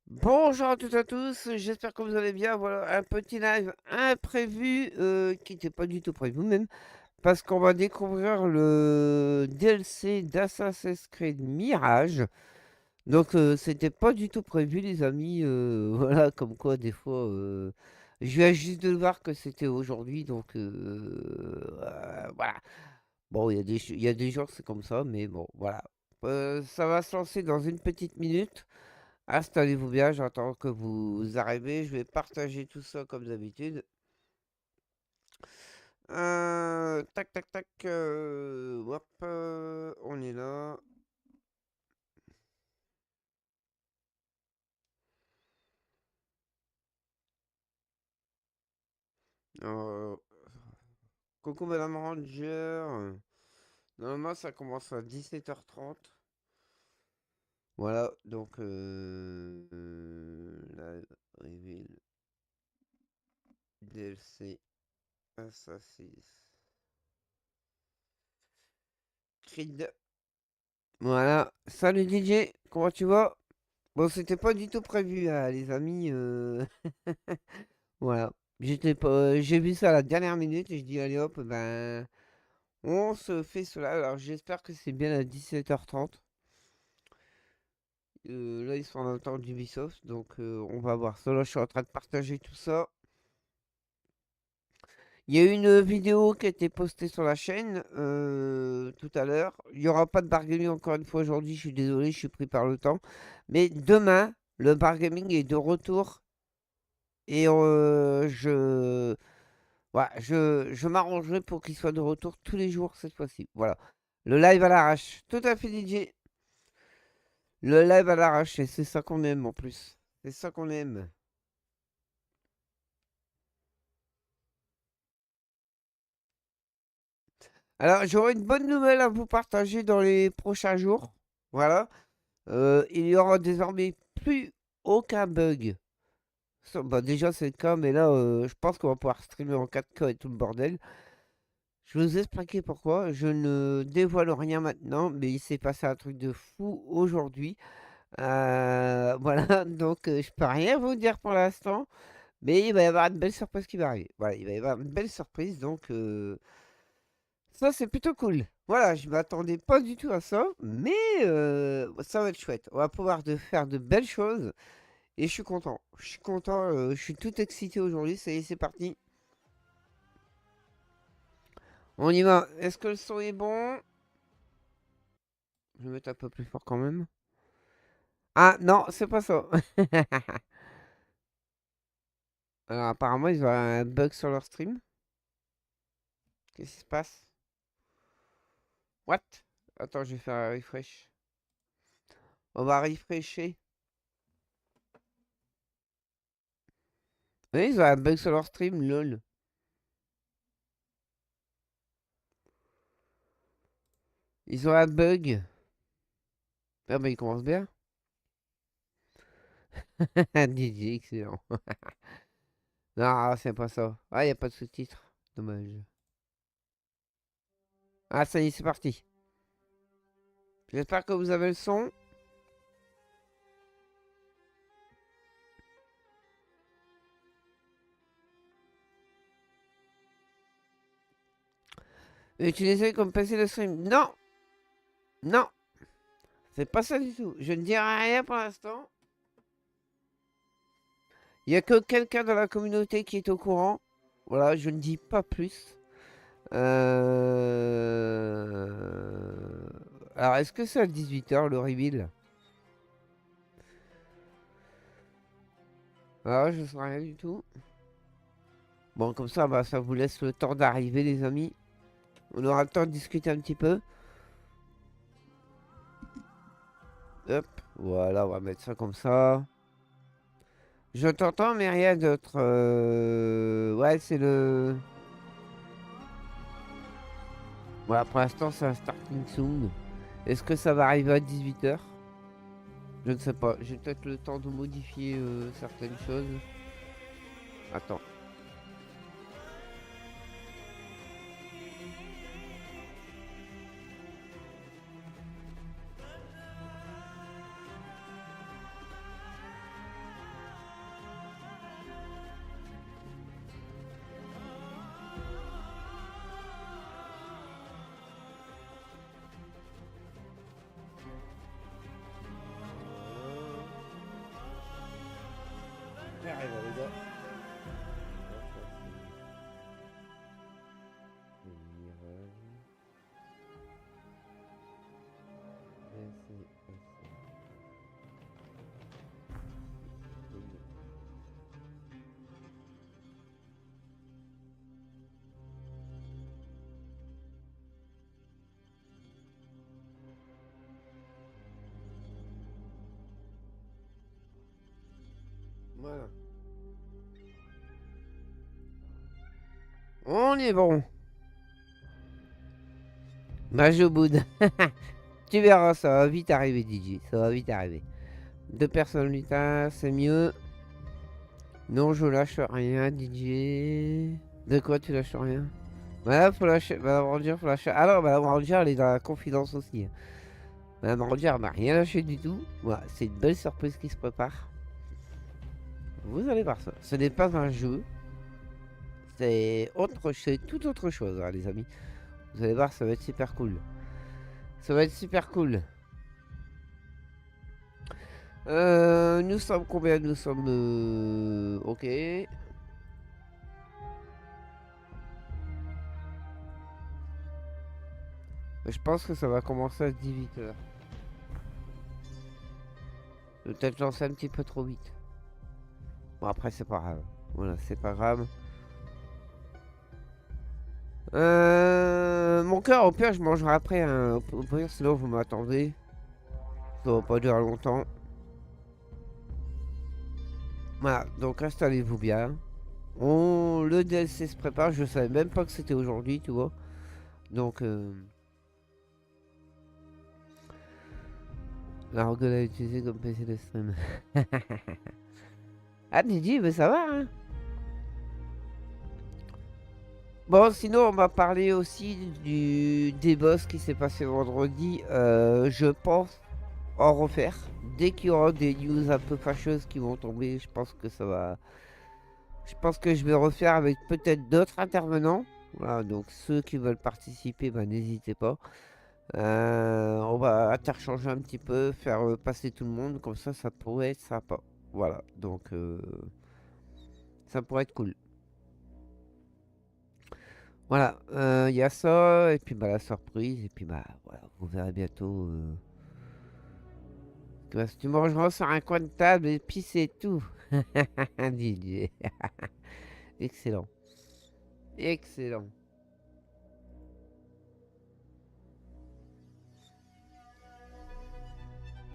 Bonjour à toutes et à tous, j'espère que vous allez bien. Voilà un petit live imprévu qui n'était pas du tout prévu même, parce qu'on va découvrir le DLC d'Assassin's Creed Mirage. Donc c'était pas du tout prévu les amis, voilà comme quoi des fois je viens juste de voir que c'était aujourd'hui donc voilà. Bon, il y a des jours c'est comme ça, mais bon voilà. Ça va se lancer dans une petite minute. Installez-vous bien, j'attends que vous arrivez. Je vais partager tout ça comme d'habitude. Tac, tac, tac. Hop, on est là. Euh, Coucou Madame Ranger. Normalement, ça commence à 17h30. Voilà, donc la reveal DLC Assassin's Creed. Voilà, salut DJ, comment tu vas? Bon, c'était pas du tout prévu, hein, les amis. Voilà. J'étais pas, j'ai vu ça à la dernière minute et je dis allez hop, ben on se fait cela. Alors j'espère que c'est bien à 17h30. Là ils sont en attente d'Ubisoft, donc on va voir ça. Là je suis en train de partager tout ça. Il y a eu une vidéo qui a été postée sur la chaîne tout à l'heure. Il n'y aura pas de bargaming encore une fois aujourd'hui, je suis désolé, je suis pris par le temps. Mais demain, le bargaming est de retour et voilà, je m'arrangerai pour qu'il soit de retour tous les jours cette fois-ci. Voilà. Le live à l'arrache. Tout à fait, DJ. Le live à l'arrache, et c'est ça qu'on aime en plus. C'est ça qu'on aime. Alors, j'aurai une bonne nouvelle à vous partager dans les prochains jours. Voilà. Il y aura désormais plus aucun bug. Bah, déjà, c'est le cas, mais là, je pense qu'on va pouvoir streamer en 4K et tout le bordel. Je vais vous expliquer pourquoi. Je ne dévoile rien maintenant, mais il s'est passé un truc de fou aujourd'hui. Voilà, donc je peux rien vous dire pour l'instant, mais il va y avoir une belle surprise qui va arriver. Voilà, il va y avoir une belle surprise, donc ça c'est plutôt cool. Voilà, je m'attendais pas du tout à ça, mais ça va être chouette. On va pouvoir faire de belles choses et je suis content. Je suis content, je suis tout excité aujourd'hui. Ça y est, c'est parti. On y va. Est-ce que le son est bon? Je vais mettre un peu plus fort quand même. Ah non, c'est pas ça. Alors apparemment ils ont un bug sur leur stream. Qu'est-ce qui se passe? What? Attends, je vais faire un refresh. On va refresher. Oui, ils ont un bug sur leur stream, lol. Ils ont un bug. Ah bah ils commencent bien. DJ, excellent. Non, c'est pas ça. Ah, y a pas de sous-titres. Dommage. Ah, ça y est, c'est parti. J'espère que vous avez le son. Utilisez comme PC de stream. Non, non, c'est pas ça du tout. Je ne dirai rien pour l'instant. Il n'y a que quelqu'un dans la communauté qui est au courant. Voilà, je ne dis pas plus. Alors, est-ce que c'est à 18h le reveal? Ah, je ne sais rien du tout. Bon, comme ça, bah, ça vous laisse le temps d'arriver, les amis. On aura le temps de discuter un petit peu. Hop, voilà, on va mettre ça comme ça. Je t'entends, mais rien d'autre. Ouais, c'est le... Voilà, pour l'instant, c'est un starting soon. Est-ce que ça va arriver à 18h? Je ne sais pas. J'ai peut-être le temps de modifier certaines choses. Attends. J'arrive les gars. Voilà. On est bon. Mage au bout. Tu verras, ça va vite arriver, DJ. Ça va vite arriver. 2 personnes lutin, c'est mieux. Non, je lâche rien, DJ. De quoi tu lâches rien? Voilà, faut lâcher. Madame Ranger, faut lâcher. Alors, Madame Ranger, elle est dans la confidence aussi. Madame Ranger m'a rien lâché du tout. Voilà, c'est une belle surprise qui se prépare. Vous allez voir ça. Ce n'est pas un jeu. C'est tout autre chose, hein, les amis. Vous allez voir, ça va être super cool. Ça va être super cool. Nous sommes combien? Nous sommes... ok. Je pense que ça va commencer à 18h. Peut-être lancer un petit peu trop vite. Bon, après, c'est pas grave. Voilà, c'est pas grave. Mon cœur, au pire, je mangerai après. Hein. Au pire, sinon, vous m'attendez. Ça va pas durer longtemps. Voilà, donc installez-vous bien. Le DLC se prépare. Je savais même pas que c'était aujourd'hui, tu vois. Donc, la Rogue l'a utilisé comme PC de stream. Ah, Didi, mais ça va, hein. Bon, sinon, on m'a parlé aussi des boss qui s'est passé vendredi. Je pense en refaire. Dès qu'il y aura des news un peu fâcheuses qui vont tomber, je pense que ça va... Je pense que je vais refaire avec peut-être d'autres intervenants. Voilà, donc ceux qui veulent participer, bah, n'hésitez pas. On va interchanger un petit peu, faire passer tout le monde, comme ça pourrait être sympa. Voilà, donc ça pourrait être cool. Voilà, il y a ça, et puis bah, la surprise, et puis bah voilà, vous verrez bientôt. Tu mangeras sur un coin de table, et puis c'est tout. DJ. Excellent. Excellent.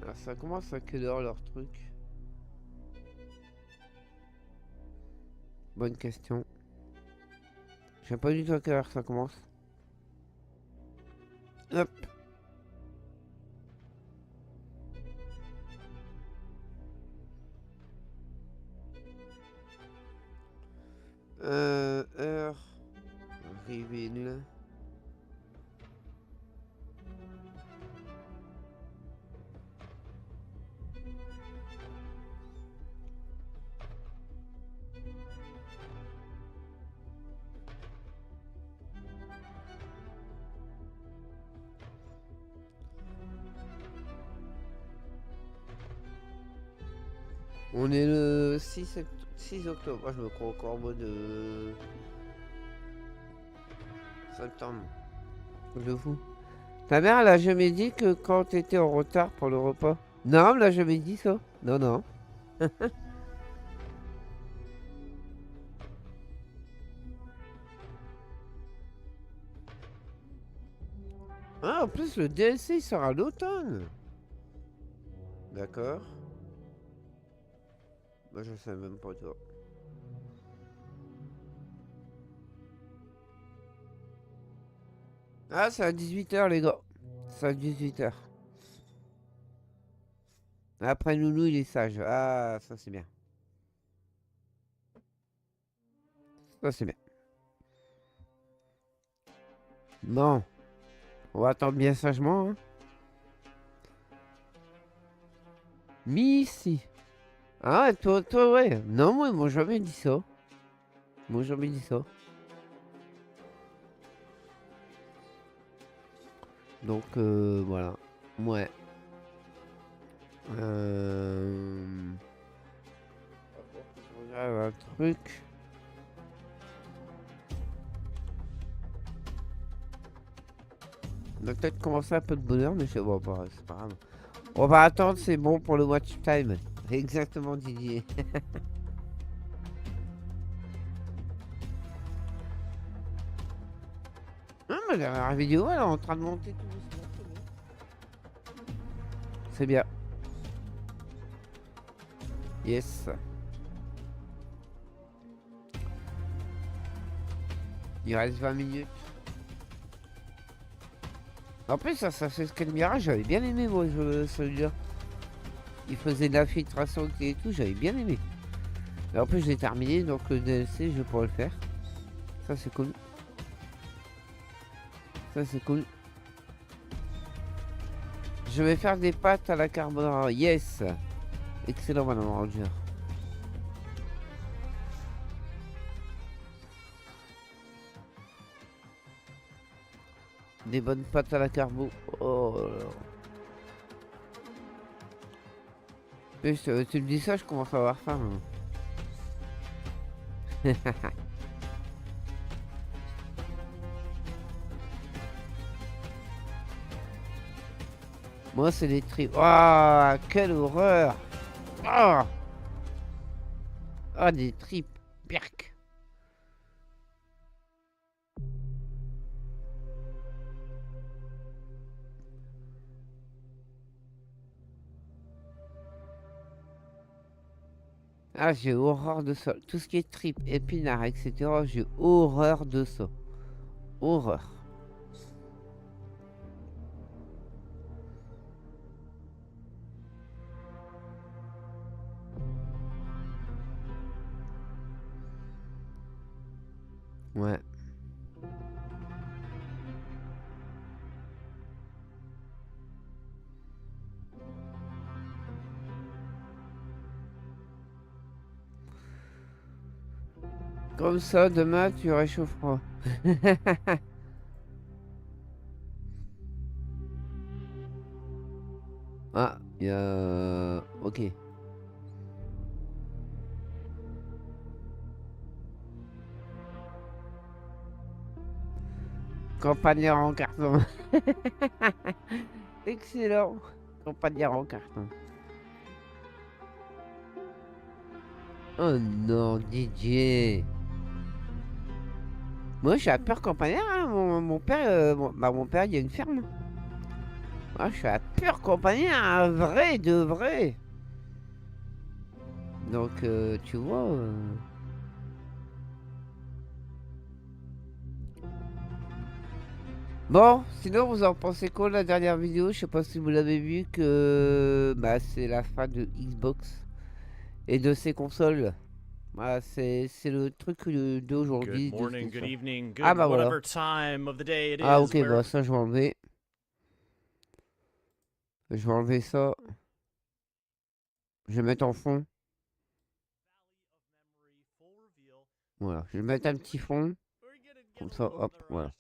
Alors ça commence à quelle heure leur truc? Bonne question. Je sais pas du tout à quelle heure ça commence. Hop. Heure. Reveal. On est le 6 octobre. Moi, je me crois encore en mode septembre. De fou. Ta mère, elle a jamais dit que quand t'étais en retard pour le repas? Non, elle l'a jamais dit ça. Non, non. Ah, en plus, le DLC il sort à l'automne. D'accord. Moi, je sais même pas toi. Ah, c'est à 18h, les gars. C'est à 18h. Après, Nounou, il est sage. Ah, ça, c'est bien. Ça, c'est bien. Bon. On va attendre bien sagement. Hein. Missy. Ah, toi, ouais. Non, moi, ils m'ont jamais dit ça. Ils m'ont jamais dit ça. Donc, voilà. Ouais. un truc. On va peut-être commencer un peu de bonheur, mais c'est bon, c'est pas grave. On va attendre, c'est bon pour le watch time. Exactement, Didier. Non, mais la vidéo, elle est en train de monter tout doucement. C'est bien. Yes. Il reste 20 minutes. En plus, ça c'est ce que le Mirage, j'avais bien aimé, moi, celui-là. Il faisait de la filtration et tout, j'avais bien aimé. Et en plus, je l'ai terminé, donc le DLC, je pourrais le faire. Ça, c'est cool. Ça, c'est cool. Je vais faire des pâtes à la carbonara. Yes. Excellent, madame Ranger. Des bonnes pâtes à la carbo. Oh là là. Tu me dis ça, je commence à avoir faim. Moi, c'est des tripes. Ah, quelle horreur. Ah, des tripes. Perc. Ah, j'ai horreur de ça. Tout ce qui est tripes, épinards, etc. J'ai horreur de ça. Horreur. Ouais. Comme ça, demain, tu réchaufferas. Ah, il y a... Ok. Campagnard en carton. Excellent. Campagnard en carton. Oh non, DJ. Moi, je suis à peur campagnard. Hein. Mon père, mon père, il y a une ferme. Moi, je suis à peur campagnard, un vrai de vrai. Donc, tu vois. Bon, sinon, vous en pensez quoi de la dernière vidéo? Je sais pas si vous l'avez vu que bah, c'est la fin de Xbox et de ses consoles. Voilà, c'est le truc d'aujourd'hui. Good morning, good evening, Ah good bah voilà. whatever time of the day it Ah is. ok, bah ça je vais enlever. Je vais enlever ça. Je vais mettre en fond. Voilà, je vais mettre un petit fond. Comme ça, hop, voilà.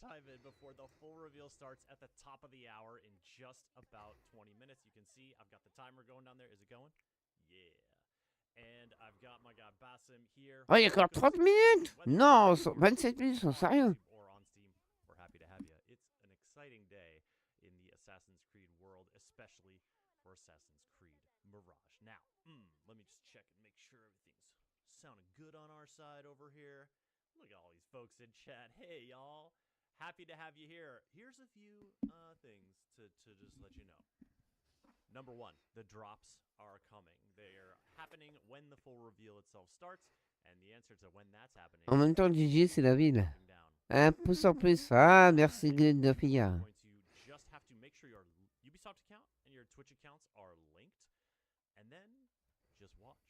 Oh, il y a encore 30 minutes? Non, 27 minutes, on sait rien. In the Assassin's Creed world, especially for Assassin's Creed Mirage. Now, let me just check and make sure everything's sounding good on our side over here. Look at all these folks in chat. Hey, y'all. Happy to have you here. Here's a few things to just let you know. Number one, the drops are coming. They're happening when the full reveal itself starts, and the answer to when that's happening. En même temps, Gigi, c'est la ville. Un pouce en plus. Ah, merci Glenn de Fia. Just have to make sure your Ubisoft account and your Twitch accounts are linked, and then just watch,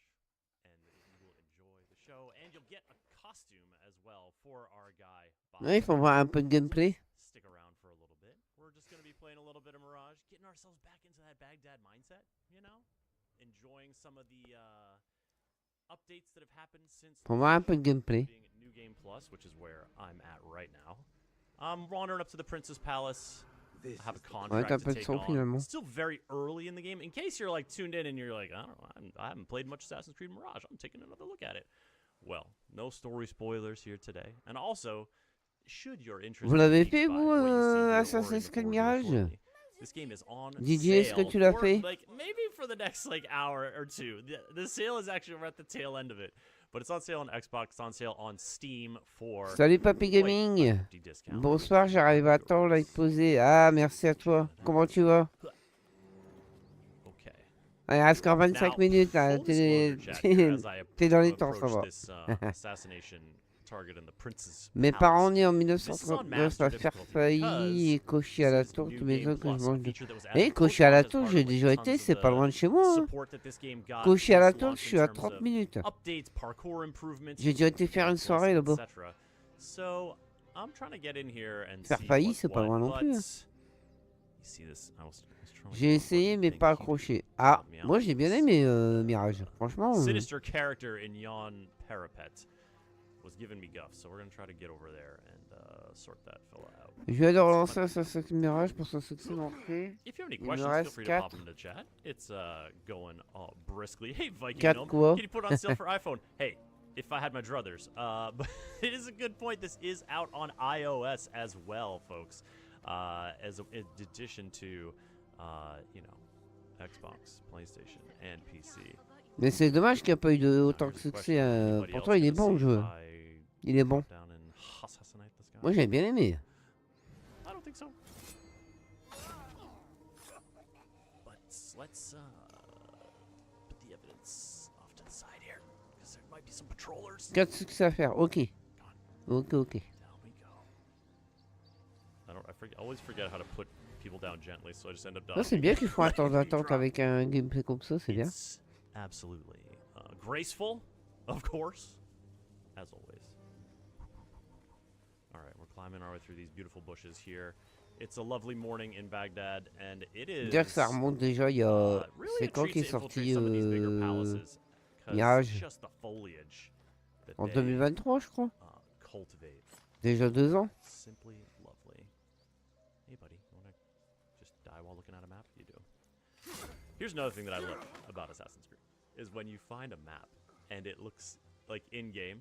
and you will enjoy the show, and you'll get a costume as well for our guy. Oui, il faut voir un peu de gameplay. Stick around for a little bit. We're just gonna be playing a little bit of Mirage, getting ourselves back into that Baghdad mindset, you know, enjoying some of the updates that have happened since. Faut voir un peu de gameplay. New Game Plus, which is where I'm at right now. I'm wandering up to the Prince's Palace. I have a contract to take on. It's still very early in the game. In case you're like tuned in and you're like, I don't know, I haven't played much Assassin's Creed Mirage. I'm taking another look at it. well, no story spoilers here today. And also, should your interest Vous be l'avez piqued fait, by vous, what you see here or in Assassin's the Creed reveal Mirage? shortly, this game is on Didier, est-ce que sale tu l'as for, fait? like, maybe for the next, like, hour or two. The sale is actually, we're at the tail end of it. But it's on sale on Xbox, it's on sale on Steam for Salut Papy quite a Gaming. hefty discount. Bonsoir, j'arrive à temps, like posé. Ah, merci à toi. Comment tu vas? Okay. Il reste encore 25 Now, minutes. Là. full disclosure, chat, here, as I T'es dans les temps, ça approach va. this assassination target in the prince's Mes palace, parents nés en this is on 1939 master va faire difficulty failli et because cocher à la this is tour New tous mes Game os que je Plus, a mange. feature that was Eh, added cocher à la post-launch as tour, part j'ai of, like, déjà tons été, of c'est pas the loin de chez moi. Hein. support that this game got Cocher à la tour, post-launch je in suis à terms 30 of minutes. updates, parkour improvements, J'ai déjà été faire une soirée là-bas. etc. So, I'm trying to get in here and Faire see failli, what's c'est pas what, loin non but plus. Hein. you see this, I was trying to J'ai essayé, mais pas accroché. Ah, help me out moi with j'ai bien this. aimé Mirage. Franchement. Sinister character in yon parapet was giving me guff, so we're gonna try to get over there and sort that fella out. Je viens de relancer Assassin's Creed Mirage pour son succès d'entrée. If you have any Il me questions, feel reste free to pop 4. them in the chat. It's going briskly. Hey, Viking 4 Gnome, quoi? can you put on sale for iPhone? Hey, if I had my druthers. But it is a good point. This is out on iOS as well, folks. As in addition to, you know, Xbox, PlayStation, and PC. Mais c'est dommage qu'il n'y a pas eu de autant de succès. Pourtant, il est bon le jeu. Il est bon. Moi, j'ai bien aimé. I don't think so. But let's put the evidence off to the side here, because there might be some patrollers. 4 succès à faire. Ok. Ok, ok. Down we go. I always forget how to put people down gently, so I just end up dying. C'est bien qu'ils font un temps d'attente avec un gameplay comme ça, c'est bien. It's absolutely graceful, of course, as always. All right, we're climbing our way through these beautiful bushes here. It's a lovely morning in Baghdad, and it is. Dire que ça remonte déjà il y a. Really C'est a quand treat qu'est to sorti infiltrate some of these bigger palaces, 'cause Mirage? just the foliage that En they, 2023, je crois. cultivate. Déjà 2 ans. Simply lovely. Hey, buddy, you wanna just die while looking at a map? You do. Here's another thing that I love about Assassin's Creed, is when you find a map and it looks like in-game,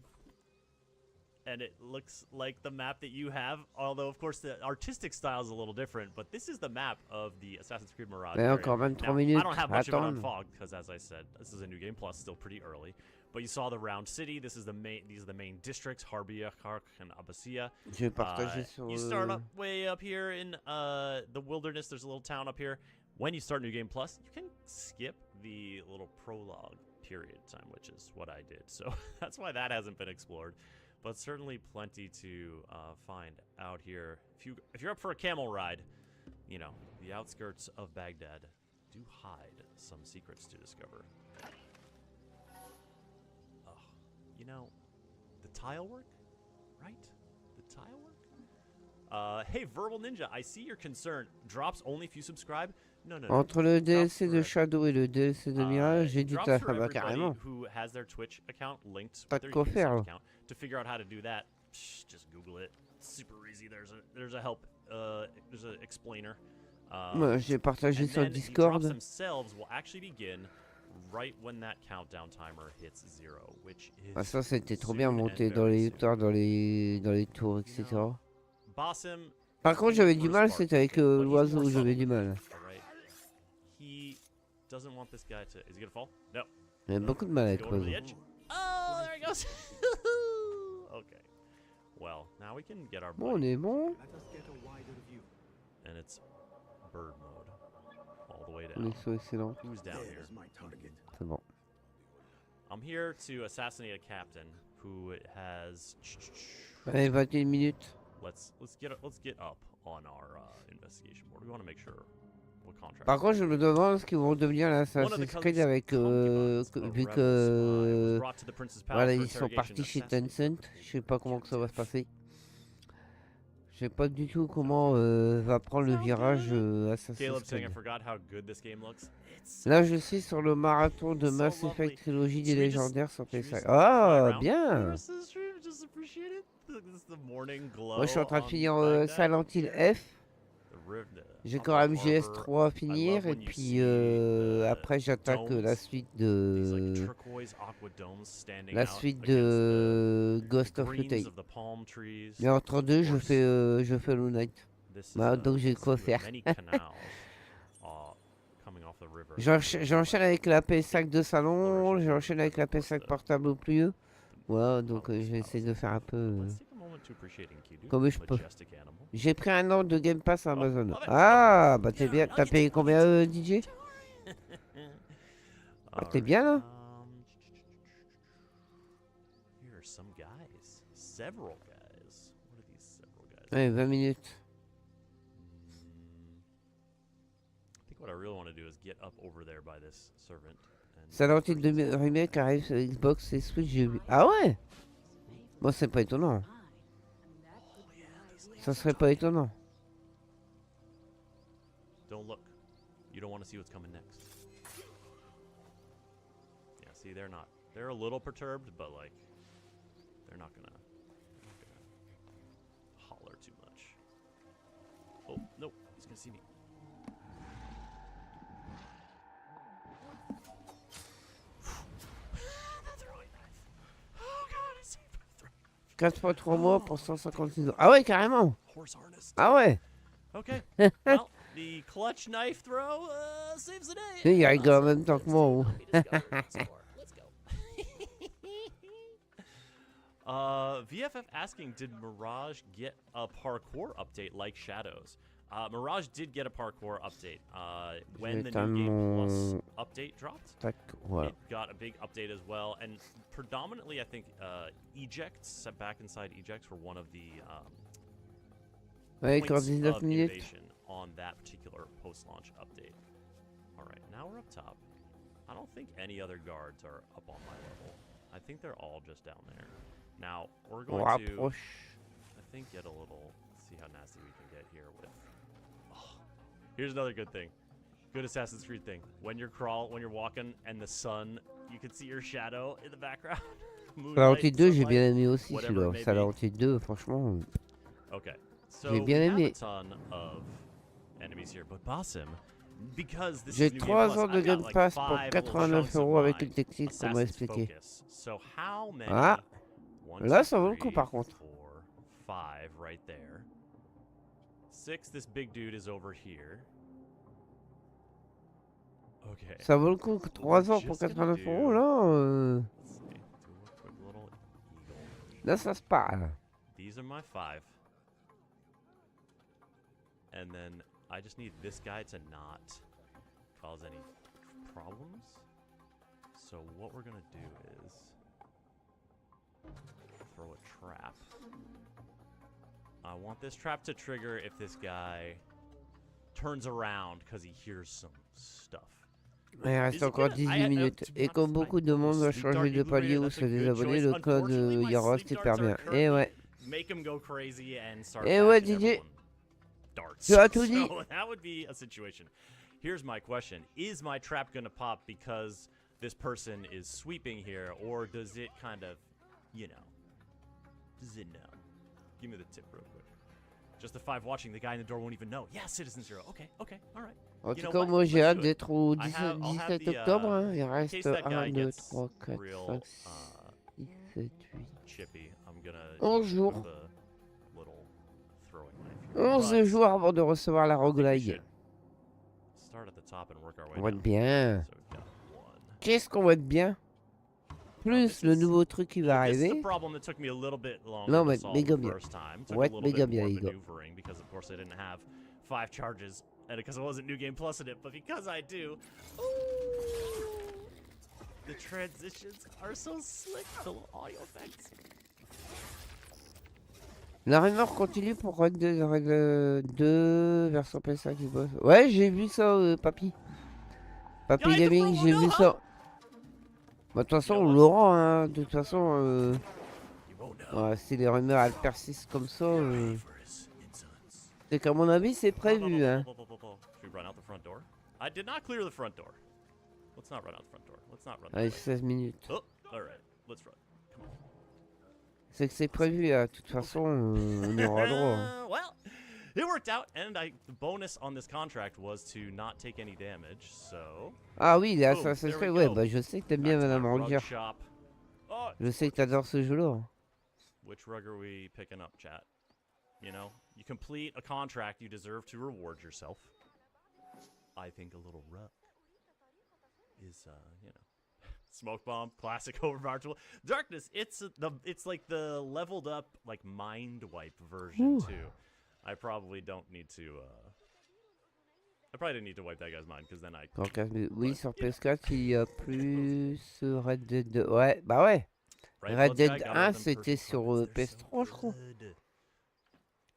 and it looks like the map that you have, although of course the artistic style is a little different, but this is the map of the Assassin's Creed Mirage Mais area. encore 23 Now, minutes. I don't have much of it on Attends. fog, because as I said, this is a new game plus, still pretty early. But you saw the round city. This is the main. These are the main districts: Harbia, Kark, and Abbasiyah. Je vais partager sur. You start up way up here in the wilderness. There's a little town up here. When you start New Game Plus, you can skip the little prologue period time, which is what I did. So that's why that hasn't been explored. But certainly plenty to find out here. If you're up for a camel ride, you know, the outskirts of Baghdad do hide some secrets to discover. You know, the tile work, right? The tile work? Hey, Verbal Ninja, I see your concern. Drops only if you subscribe? No. Entre le Drops DLC for de Shadow et le DLC de Mirage, j'ai dû drops ta for bah, everybody carrément. who has their Twitch account linked Pas with de their quoi faire, Ubisoft là. account. To figure out how to do that, just Google it. It's super easy. There's a help. There's an explainer. Moi, j'ai partagé And sur then the drops Discord. themselves will actually begin right when that countdown timer hits 0, which is Ah, ça, c'était trop bien soon monté and dans very les soon. victoires, dans les tours, etc. Basim, Par contre, j'avais du mal, c'était avec l'oiseau où j'avais du mal. alright? He doesn't want this guy to. Is he gonna fall? No. J'avais beaucoup de mal Is he avec going over the l'oiseau. edge? Oh, there he goes. Okay. Well, now we can get our Bon, on buddy, est bon. and it's bird mode all the way down. Connexion excellente. Who's down here? C'est bon. I'm here to assassinate a captain who has. Allez, 21 minutes. Let's get up on our investigation board. We want to make sure what contract. Par contre, je me demande ce qu'ils vont devenir l'Assassin's Creed avec vu que voilà, ils sont partis chez Tencent. Je sais pas comment que ça va se passer. Je sais pas du tout comment va prendre le virage Assassin's Creed. Là, je suis sur le marathon de Mass Effect Trilogie des légendaires sur PS5. Ah, bien. Moi, je suis en train de finir Silent Hill F. J'ai of quand the même harbor. GS3 à I finir love et when you puis see the après j'attaque la domes, suite these like de turquoise aqua domes standing la out suite against de the Ghost of greens Tsushima. of the palm trees. Mais entre deux, Of course, je fais Hollow Knight. this is Bah, donc a j'ai de quoi city with faire. many canals coming off the river. J'enchaîne avec la PS5 de salon, Flourishes j'enchaîne avec la of course, PS5 portable au plus haut. Voilà, donc palace j'essaie de faire un peu Let's take a moment to appreciate Enkidu, comme je peux. majestic animal. J'ai pris un an de Game Pass à Oh, Amazon. love it. Ah, bah t'es Yeah, bien. I'll T'as get payé you, I'll combien, get you. DJ? Ah, t'es Alright, bien là? here are some guys. Several guys. What are these several guys? Ouais, 20 minutes. I think what I really want to do is get up over there by this servant. Silent Hill 2 Remake arrive sur Xbox et Switch, j'ai vu. Ah ouais? Bon, c'est pas étonnant. Ça serait pas étonnant. Don't look. You don't want to see what's coming next. Yeah, see, they're not. They're a little perturbed, but like, they're not gonna holler too much. Oh, no, he's gonna see me. The throwing knife. Oh god, I saved my throw. 4 fois 3 mois pour 156 €. Ah ouais, carrément. Horse harness. Ah ouais. Okay. Well, the clutch knife throw saves the day. Il rigole en même temps que moi. Let's go. VFF asking, did Mirage get a parkour update like Shadows? Mirage did get a parkour update when the New Game Plus update dropped. Tac, voilà. It got a big update as well, and predominantly, I think ejects back inside ejects were one of the Ouais, points encore 19 of minutes. innovation on that particular post-launch update. All right, now we're up top. I don't think any other guards are up on my level. I think they're all just down there. Now we're going to, I think, get a little. See how nasty we can get here with. Oh, here's another good thing. Good Assassin's Creed thing. When you're walking, and the sun, you can see your shadow in the background. Silent Hill 2, j'ai bien aimé aussi celui-là. Silent Hill 2, franchement. Okay. So J'ai bien aimé. a ton of enemies here, but Basim, because this J'ai is New Game 3 Plus, heures de I've got Game like Pass pour 5 little 89 chunks of € avec mine. une technique qu'on m'a Assassin's expliqué. Focus. So how many? Ah, 1, là 2, ça vaut le coup 3, par contre. 4, 5 right there. 6, this big dude is over here. Okay. Ça vaut le coup, 3 heures pour 89 € là. Let's see. Do a quick little eagle. Là ça se parle. These are my 5. And then I just need this guy to not cause any problems. So what we're gonna do is throw a trap. I want this trap to trigger if this guy turns around because he hears some stuff. Il reste encore 18 minutes. Et comme beaucoup de monde va changer de palier ou se désabonner, le code il reste hyper bien. Et ouais. Make him go crazy and start Et ouais, bashing DJ. everyone. Darts. Tu as tout dit. So that would be a situation. Here's my question. Is my trap going to pop because this person is sweeping here, or does it kind of, you know, does it know? Give me the tip real quick. Just the 5 watching, the guy in the door won't even know. Yeah, Citizen Zero. Okay, all right. En tout cas, moi j'ai hâte d'être au 17 octobre. Hein. Il reste case that 1, guy 2, gets 3, 4, real, 5, 6, 7, 8. Chippy, I'm gonna 11 use jours. the little throwing knife here. 11 But jours avant de recevoir la I think we roguelike. should start at the top and work our way On va down. être bien. So we've got 1. Qu'est-ce qu'on va être bien? Plus le nouveau truc qui va This is the arriver. problem that took me a little bit longer Non, to mais solve méga the bien. first time. Took Ouais, a little méga bit bien, more les gars. maneuvering because of course I didn't have 5 charges and because it wasn't New Game Plus in it, but because I do, the transitions are so slick, the little audio effects. La rumeur continue pour Red 2 version PS5 qui bosse. Ouais, j'ai vu ça, papy. Papy Gaming, j'ai vu ça. Bah, de toute façon, on l'aura, hein. De toute façon, ouais, si les rumeurs elles persistent comme ça, c'est qu'à mon avis, c'est prévu, hein. Should we run out the front door? I did not clear the front door. Let's not run out the front door. Let's not run. Allez, 16 minutes. Oh, all right. Let's run. C'est que c'est prévu, hein. De toute façon, on y aura droit. Hein. Well, it worked out, and the bonus on this contract was to not take any damage. So. Ah oui, les Boom, Assassin's there we Creed, ouais, go. bah je sais que t'aimes Back bien to my Madame rug Ranger. shop. Oh, Je it's sais que gorgeous. t'adores ce jeu-là. Which rug are we picking up, chat? You know, you complete a contract, you deserve to reward yourself. I think a little rug is, you know, smoke bomb, classic Overpower tool. Darkness, it's like the leveled up, like mind wipe version Ouh. too. I probably don't need to. I probably didn't need to wipe that guy's mind because then I. Oui, sur PS4, il y a plus Red Dead 2. Ouais, bah ouais. Red Dead 1, c'était sur PS3, je crois.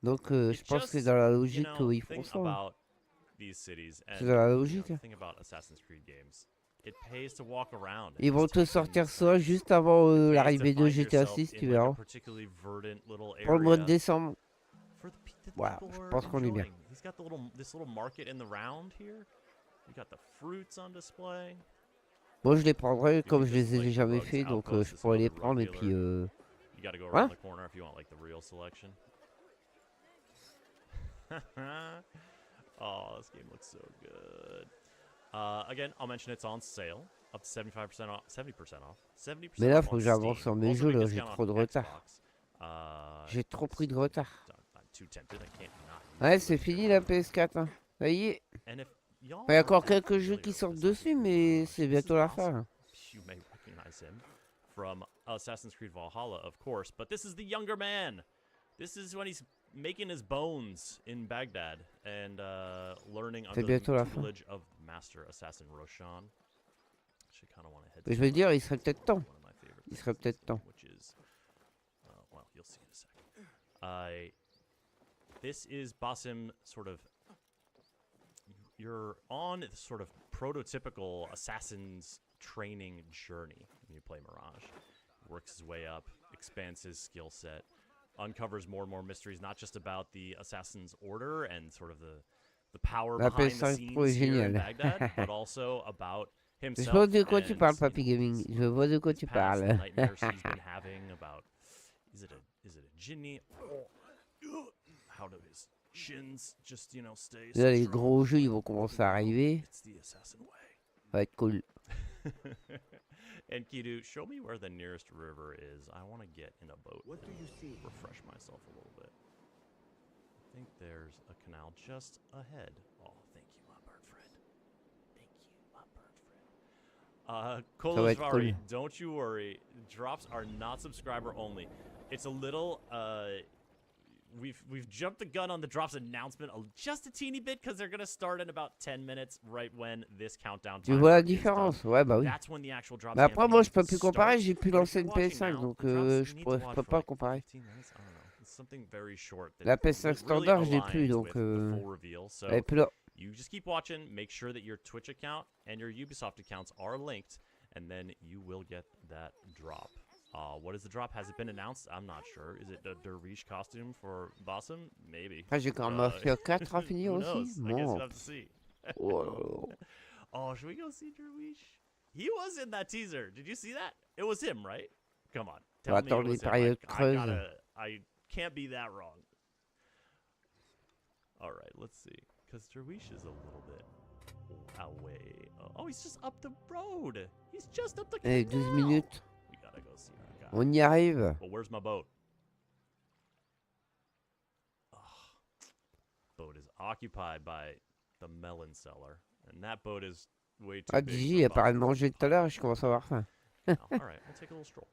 Donc, je pense que dans la logique, ils font ça. C'est dans la logique. Ils vont te sortir ça juste avant l'arrivée de GTA 6, tu verras. Pour le mois de décembre. Voilà, je pense qu'on est bien. Moi, je les prendrai comme je les ai jamais fait, donc je pourrais les prendre et puis. Voilà. Oh, this game looks so good. Again, I'll mention it's on sale, up to 75% off, 70% off, 70% Mais là, off faut on que j'avance Steam. sur mes Also jeux, big là, j'ai discount trop on de retard. Xbox. J'ai trop pris de retard. I'm too tempted, I can't not use Ouais, it. c'est fini la PS4. Hein. Ça y est. And if y'all Il y a aren't encore that quelques jeux familiar qui with sortent Assassin's dessus, Creed mais Mirage, c'est this bientôt is la awesome. fin. Hein. You may recognize him from Assassin's Creed Valhalla, of course, but this is the younger man. This is when he's making his bones in Baghdad and learning under the tutelage of Master Assassin Roshan. Actually, kind of want to head. Mais je veux dire, il serait peut-être temps. Il serait peut-être temps. Which is, well, you'll see in a second. This is Basim sort of. You're on sort of prototypical assassin's training journey when you play Mirage. Works his way up, expands his skill set, uncovers more and more mysteries, not just about the assassin's order and sort of the power behind the scenes here in Baghdad, but also about himself. Je vois de quoi tu parles, Papy Gaming. Je vois de quoi tu parles. Nightmares he's been having about is it a jinni? How do his shins just, you know, stay Là, les gros jeux, ils vont commencer à arriver. Ça va être cool. And Kidu, show me where the nearest river is. I want to get in a boat. What do you see? Refresh myself a little bit. I think there's a canal just ahead. Oh, thank you, my bird friend. Thank you, my bird friend. Kolashvari, cool. Don't you worry. Drops are not subscriber only. It's a little We've jumped the gun on the drops announcement just a teeny bit because they're gonna start in about 10 minutes, right when this countdown. Tu vois la différence? Ouais, bah oui. Mais après, moi, je peux plus comparer. J'ai plus l'ancienne PS5, donc je peux pas comparer. La PS5 standard, je l'ai plus, donc. Elle est plus là. You just keep watching. Make sure that your Twitch account and your Ubisoft accounts are linked, and then you will get that drop. What is the drop? Has it been announced? I'm not sure. Is it a Dervish costume for Basim? Maybe. Ah, j'ai quand même Mafia 4 à finir aussi. I guess we'll have to see. Oh, should we go see Dervish? He was in that teaser. Did you see that? It was him, right? Come on. Tell me it was him. I can't be that wrong. All right, let's see. Because Dervish is a little bit away. Oh, he's just up the road. He's just up the canal. Hey, 12 minutes. We gotta go see our guy. On y arrive. Well, where's my boat? Oh, boat is occupied by the melon seller. And that boat is way too big. Gigi, il a parlé de manger tout à l'heure et je commence à avoir faim. All right, we'll take a little stroll.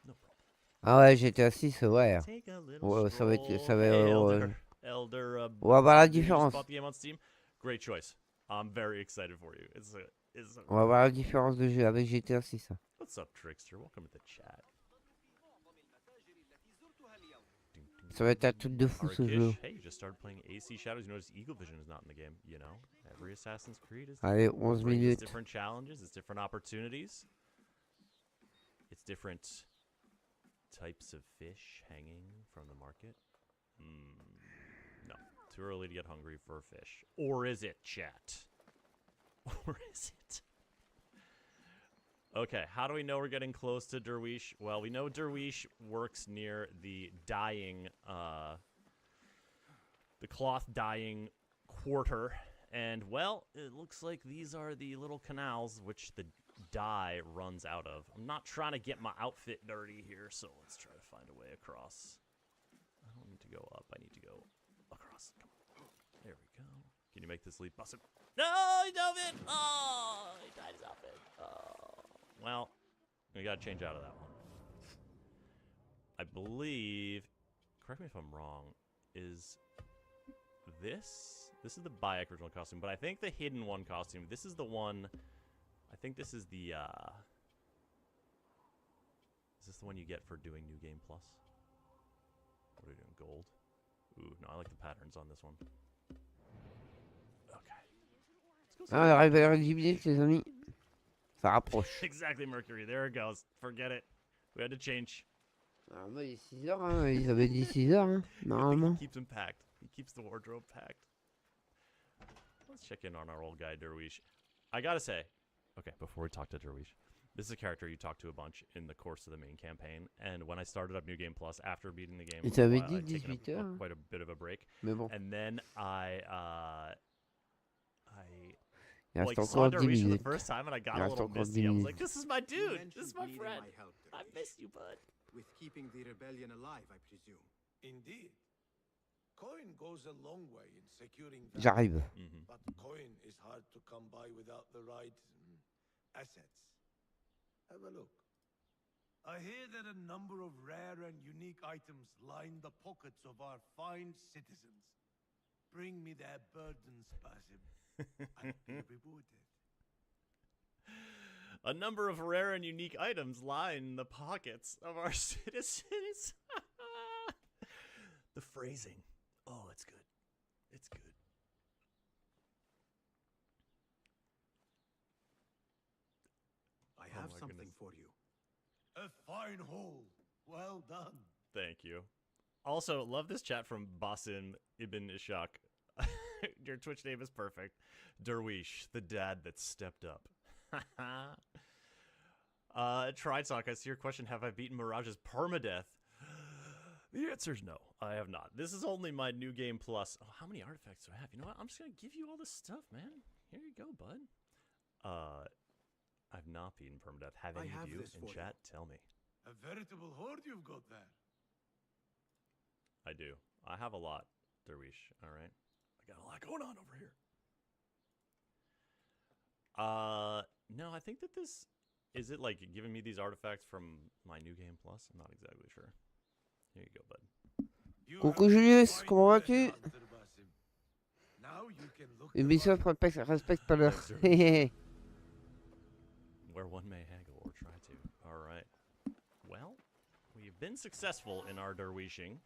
No problem. Ah ouais, j'étais assis, ouais. Ouais, ça va être... on va voir la différence. Great choice. I'm very excited for you. On va voir la différence de jeu avec GTA 6. What's up, Trickster? Welcome to the chat. Ça va être un truc de fou ce jeu. Hey, you just started playing AC Shadows. You notice Eagle Vision is not in the game. You know, every Assassin's Creed is. Allez, 11 minutes. It's different challenges. It's different opportunities. It's different types of fish hanging from the market. No, too early to get hungry for fish. Or is it, chat? Or is it? Okay, how do we know we're getting close to Derwish? Well, we know Derwish works near the dying the cloth dyeing quarter. And, well, it looks like these are the little canals which the dye runs out of. I'm not trying to get my outfit dirty here, so let's try to find a way across. I don't need to go up. I need to go across. Come on. There we go. Can you make this leap? Bust it. No, he dove it. Oh, he dyed his outfit. Oh. Well, we got to change out of that one. I believe, correct me if I'm wrong, is this is the Bayek original costume, but I think the hidden one costume, this is the one, I think this is the, is this the one you get for doing New Game Plus? What are we doing, gold? Ooh, no, I like the patterns on this one. Okay. Ah, révélation 10 minutes, les amis. Ça rapproche. Exactly, Mercury, there it goes. Forget it. We had to change. Alors, moi, il est 6 heures, hein. Ils avaient dit 6 heures, hein, normalement. He keeps them packed. He keeps the wardrobe packed. Let's check in on our old guy, Derwish. I gotta say, okay, before we talk to Derwish, this is a character you talk to a bunch in the course of the main campaign. And when I started up New Game Plus, after beating the game, Il t'avait I'd dit taken 18 heures. quite a bit of a break. Mais bon, And then I il reste like, saw encore 10 Derwish for the minutes. first time, and I got Il a reste little encore 10 misty. I was like, minutes. this is my dude. mentioned This is my needing friend. my help, I Derwish. missed you, bud. With keeping the rebellion alive, I presume. Indeed. Coin goes a long way in securing that. J'arrive. But coin is hard to come by without the right assets. Have a look. I hear that a number of rare and unique items line the pockets of our fine citizens. Bring me their burdens, Basim. I'll be rewarded. A number of rare and unique items line the pockets of our citizens. The phrasing. Oh, it's good. It's good. I have my something goodness. for you. A fine haul. Well done. Thank you. Also, love this chat from Basim Ibn Ishaq. Your Twitch name is perfect. Derwish, the dad that stepped up. Tritalk, I see your question. Have I beaten Mirage's permadeath? The answer is no, I have not. This is only my New Game Plus. Oh, how many artifacts do I have? You know what? I'm just going to give you all this stuff, man. Here you go, bud. I've not beaten permadeath. Have any of you in chat? Tell me. A veritable horde you've got there. I do. I have a lot, Derwish. All right. I got a lot going on over here. No, I think that this... Is it like giving me these artifacts from my New Game Plus? I'm not exactly sure. Here you go, bud. You Coucou have Julius, fine comment vas-tu? weather, Hunter Basim. Now you can look Ubisoft respecte pas l'heure. Where one may haggle or try to. All right. Well, we've been successful in our derwishing,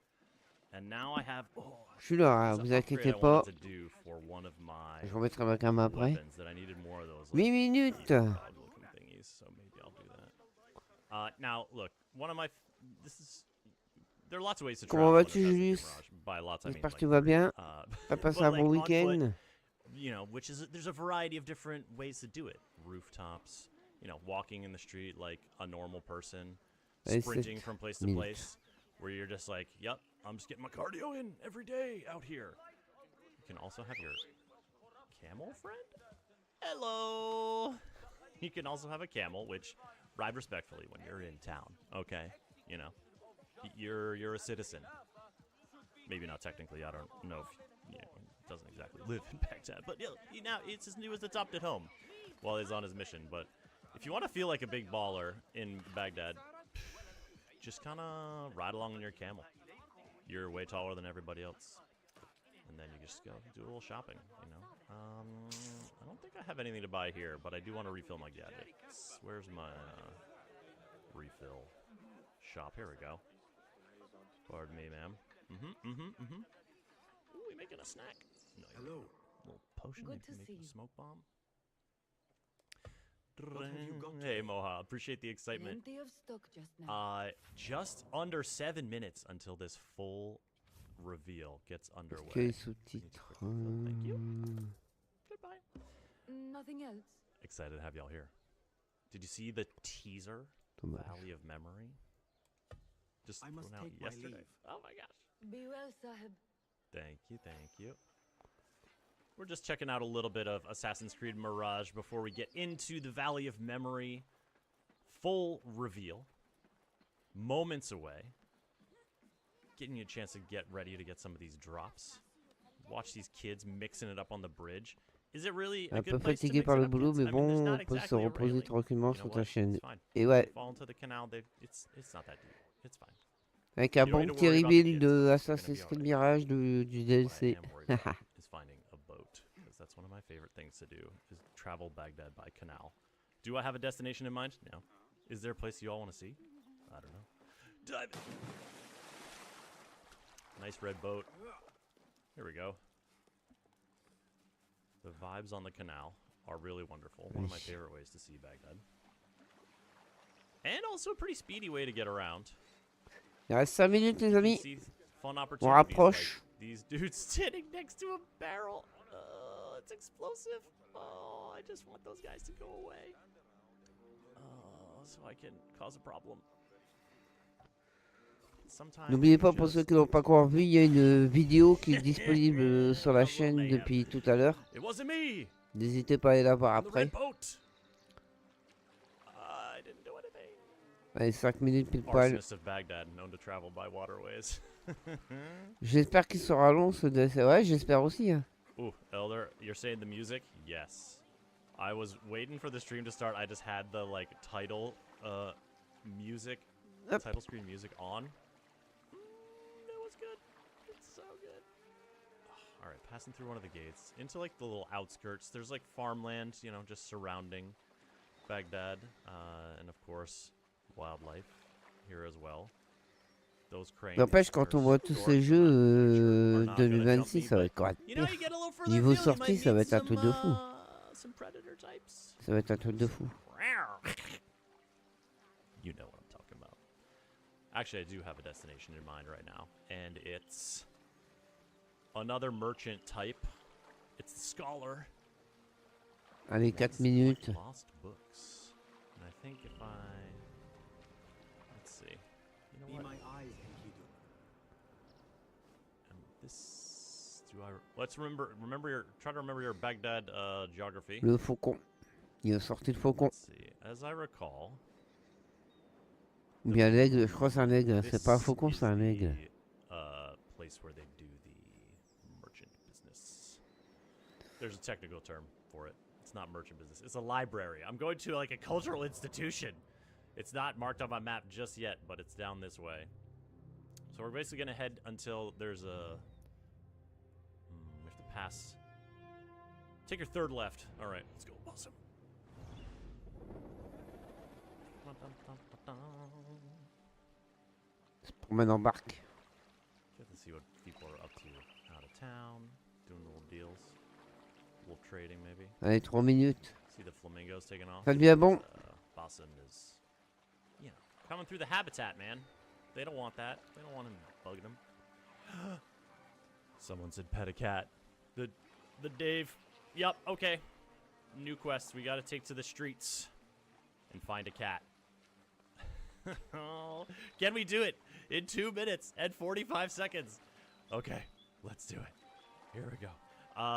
and now I have. Oh, Je suis là, hein, there's vous an upgrade inquiétez I pas. wanted to do for one of my Je remettrai ma cam après. weapons that I needed more of those. 8 minutes. Dog-looking thingies, so maybe I'll do that. Now, look, one of my. This is. There are lots of ways to Comment travel in vas-tu, Assassin's Creed Julius? Mirage. By lots, I mean J'espère que like tu vas bien. T'as but passé un like bon on foot, week-end. you know, which is there's a variety of different ways to do it. Rooftops, you know, walking in the street like a normal person, Allez, sprinting 7 from place to minutes. place, where you're just like, yep, I'm just getting my cardio in every day out here. You can also have your camel friend. Hello. You can also have a camel, which ride respectfully when you're in town. Okay, you know, you're a citizen. Maybe not technically. I don't know if you know, he doesn't exactly live in Baghdad, but you know, it's his newest adopted home while he's on his mission. But if you want to feel like a big baller in Baghdad, just kind of ride along on your camel. You're way taller than everybody else, and then you just go do a little shopping. You know, I don't think I have anything to buy here, but I do want to refill my gadgets. Where's my refill shop? Here we go. Pardon me, ma'am. Ooh, we making a snack. No, Hello. little potion. Good Maybe to make a see. smoke bomb. What have you got Hey, today? Moha. Appreciate the excitement. Plenty of stock just now. Just under 7 minutes until this full reveal gets underway. Que les Need to sous-titres. quick refill. Thank you. Goodbye. Nothing else. Excited to have y'all here. Did you see the teaser? Dommage. Valley of Memory? Just I must thrown out take my yesterday. leave. Oh my gosh. Be well, Sahib. Thank you, thank you. We're just checking out a little bit of Assassin's Creed Mirage before we get into the Valley of Memory. Full reveal. Moments away. Getting you a chance to get ready to get some of these drops. Watch these kids mixing it up on the bridge. Is it really a Un peu good place to fatigué mix par it le up, boulot, kids? mais I mean, there's bon, not on peut se exactly a reposer railing. tranquillement You know sur ta what? chaîne. It's fine. Et ouais, They fall into the canal. It's not that deep. It's fine. avec un You don't bon need to petit worry about the reveal kids. de They're gonna Assassin's be Creed alright. Mirage du What I DLC. am worried about is finding a boat, because that's one of my favorite things to do, is travel Baghdad by canal. Do I have a destination in mind? No. Is there a place you all want to see? I don't know. Dive in. Nice red boat. Here we go. The vibes on the canal are really wonderful. One of my favorite ways to see Baghdad. And also a pretty speedy way to get around. Il reste 5 minutes, les You amis. see fun On opportunities rapproche. like these dudes sitting next to a barrel. It's explosive. Oh, I just want those guys to go away. Oh, so I can cause a problem. Sometimes N'oubliez pas, you pour ceux just qui l'ont pas encore vu, il y a une vidéo qui est need disponible sur la a little chaîne mayhem. depuis tout à l'heure. It wasn't me. N'hésitez pas à aller la voir On the red après. boat. I didn't do anything. Allez, 5 minutes pile poil. Arsonist of Baghdad, known to travel by waterways. J'espère qu'il sera long ce DLC. Ouais, j'espère aussi. Hein. Ooh, Elder, you're saying the music? Yes. I was waiting for the stream to start. I just had the like title music, Yep. title screen music on. That was good. It's so good. All right, passing through one of the gates into like the little outskirts. There's like farmland, you know, just surrounding Baghdad, and of course, wildlife here as well. Those cranes. N'empêche, quand on voit tous ces jeux 2026, ça va être quoi de You know, pire. you get a little further Niveau afield, you sortie, might ça va meet être un truc de fou. some predator types. Ça va être un truc de fou. You know what I'm talking about. Actually, I do have a destination in mind right now, and it's another merchant type. It's the scholar. Allez, Wants 4 to collect minutes. Lost books. And I think if I... Let's see. You know Be what? my eyes, Enkidu. And this... Do I... Let's remember your... Try to remember your Baghdad geography. Le faucon. Il a sorti le faucon. Let's see. As I recall... Ou bien l'aigle, je crois que c'est un aigle. C'est This pas un faucon, is c'est un aigle. the place where they do the merchant business. There's a technical term for it. It's not merchant business. It's a library. I'm going to like a cultural institution. It's not marked on my map just yet, but it's down this way. So we're basically going to head until there's a... we have to pass... Take your third left. All right, let's go. Awesome. Se promène en barque. Get to see what people are up to out of town, doing little deals, little trading maybe. Allez, 3 minutes. See the flamingos taking off. Ça devient bon. Basim is, you know, coming through the habitat, man. They don't want that. They don't want him bugging them. Someone said pet a cat. The Dave. Yup. Okay. New quest. We got to take to the streets and find a cat. Can we do it in 2 minutes and 45 seconds? Okay, let's do it. Here we go.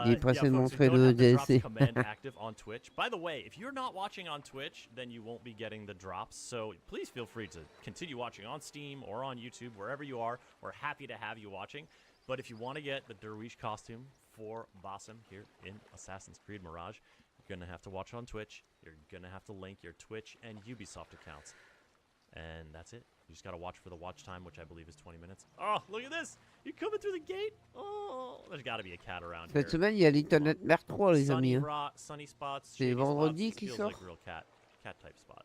Il est pressé de folks, montrer we don't le have the drops DLC. command active on Twitch. By the way, if you're not watching on Twitch, then you won't be getting the drops. So please feel free to continue watching on Steam or on YouTube, wherever you are. We're happy to have you watching. But if you want to get the Derwish costume for Basim here in Assassin's Creed Mirage, you're going to have to watch on Twitch. You're going to have to link your Twitch and Ubisoft accounts. And that's it. You just got to watch for the watch time, which I believe is 20 minutes. Oh, look at this. You coming through the gate? Oh, there's got to be a cat around here. Cette semaine, il y a l'Internet Mer 3, les amis. Hein. Sunny spots, C'est shady vendredi spots. qui This feels sort. like a real cat type spot.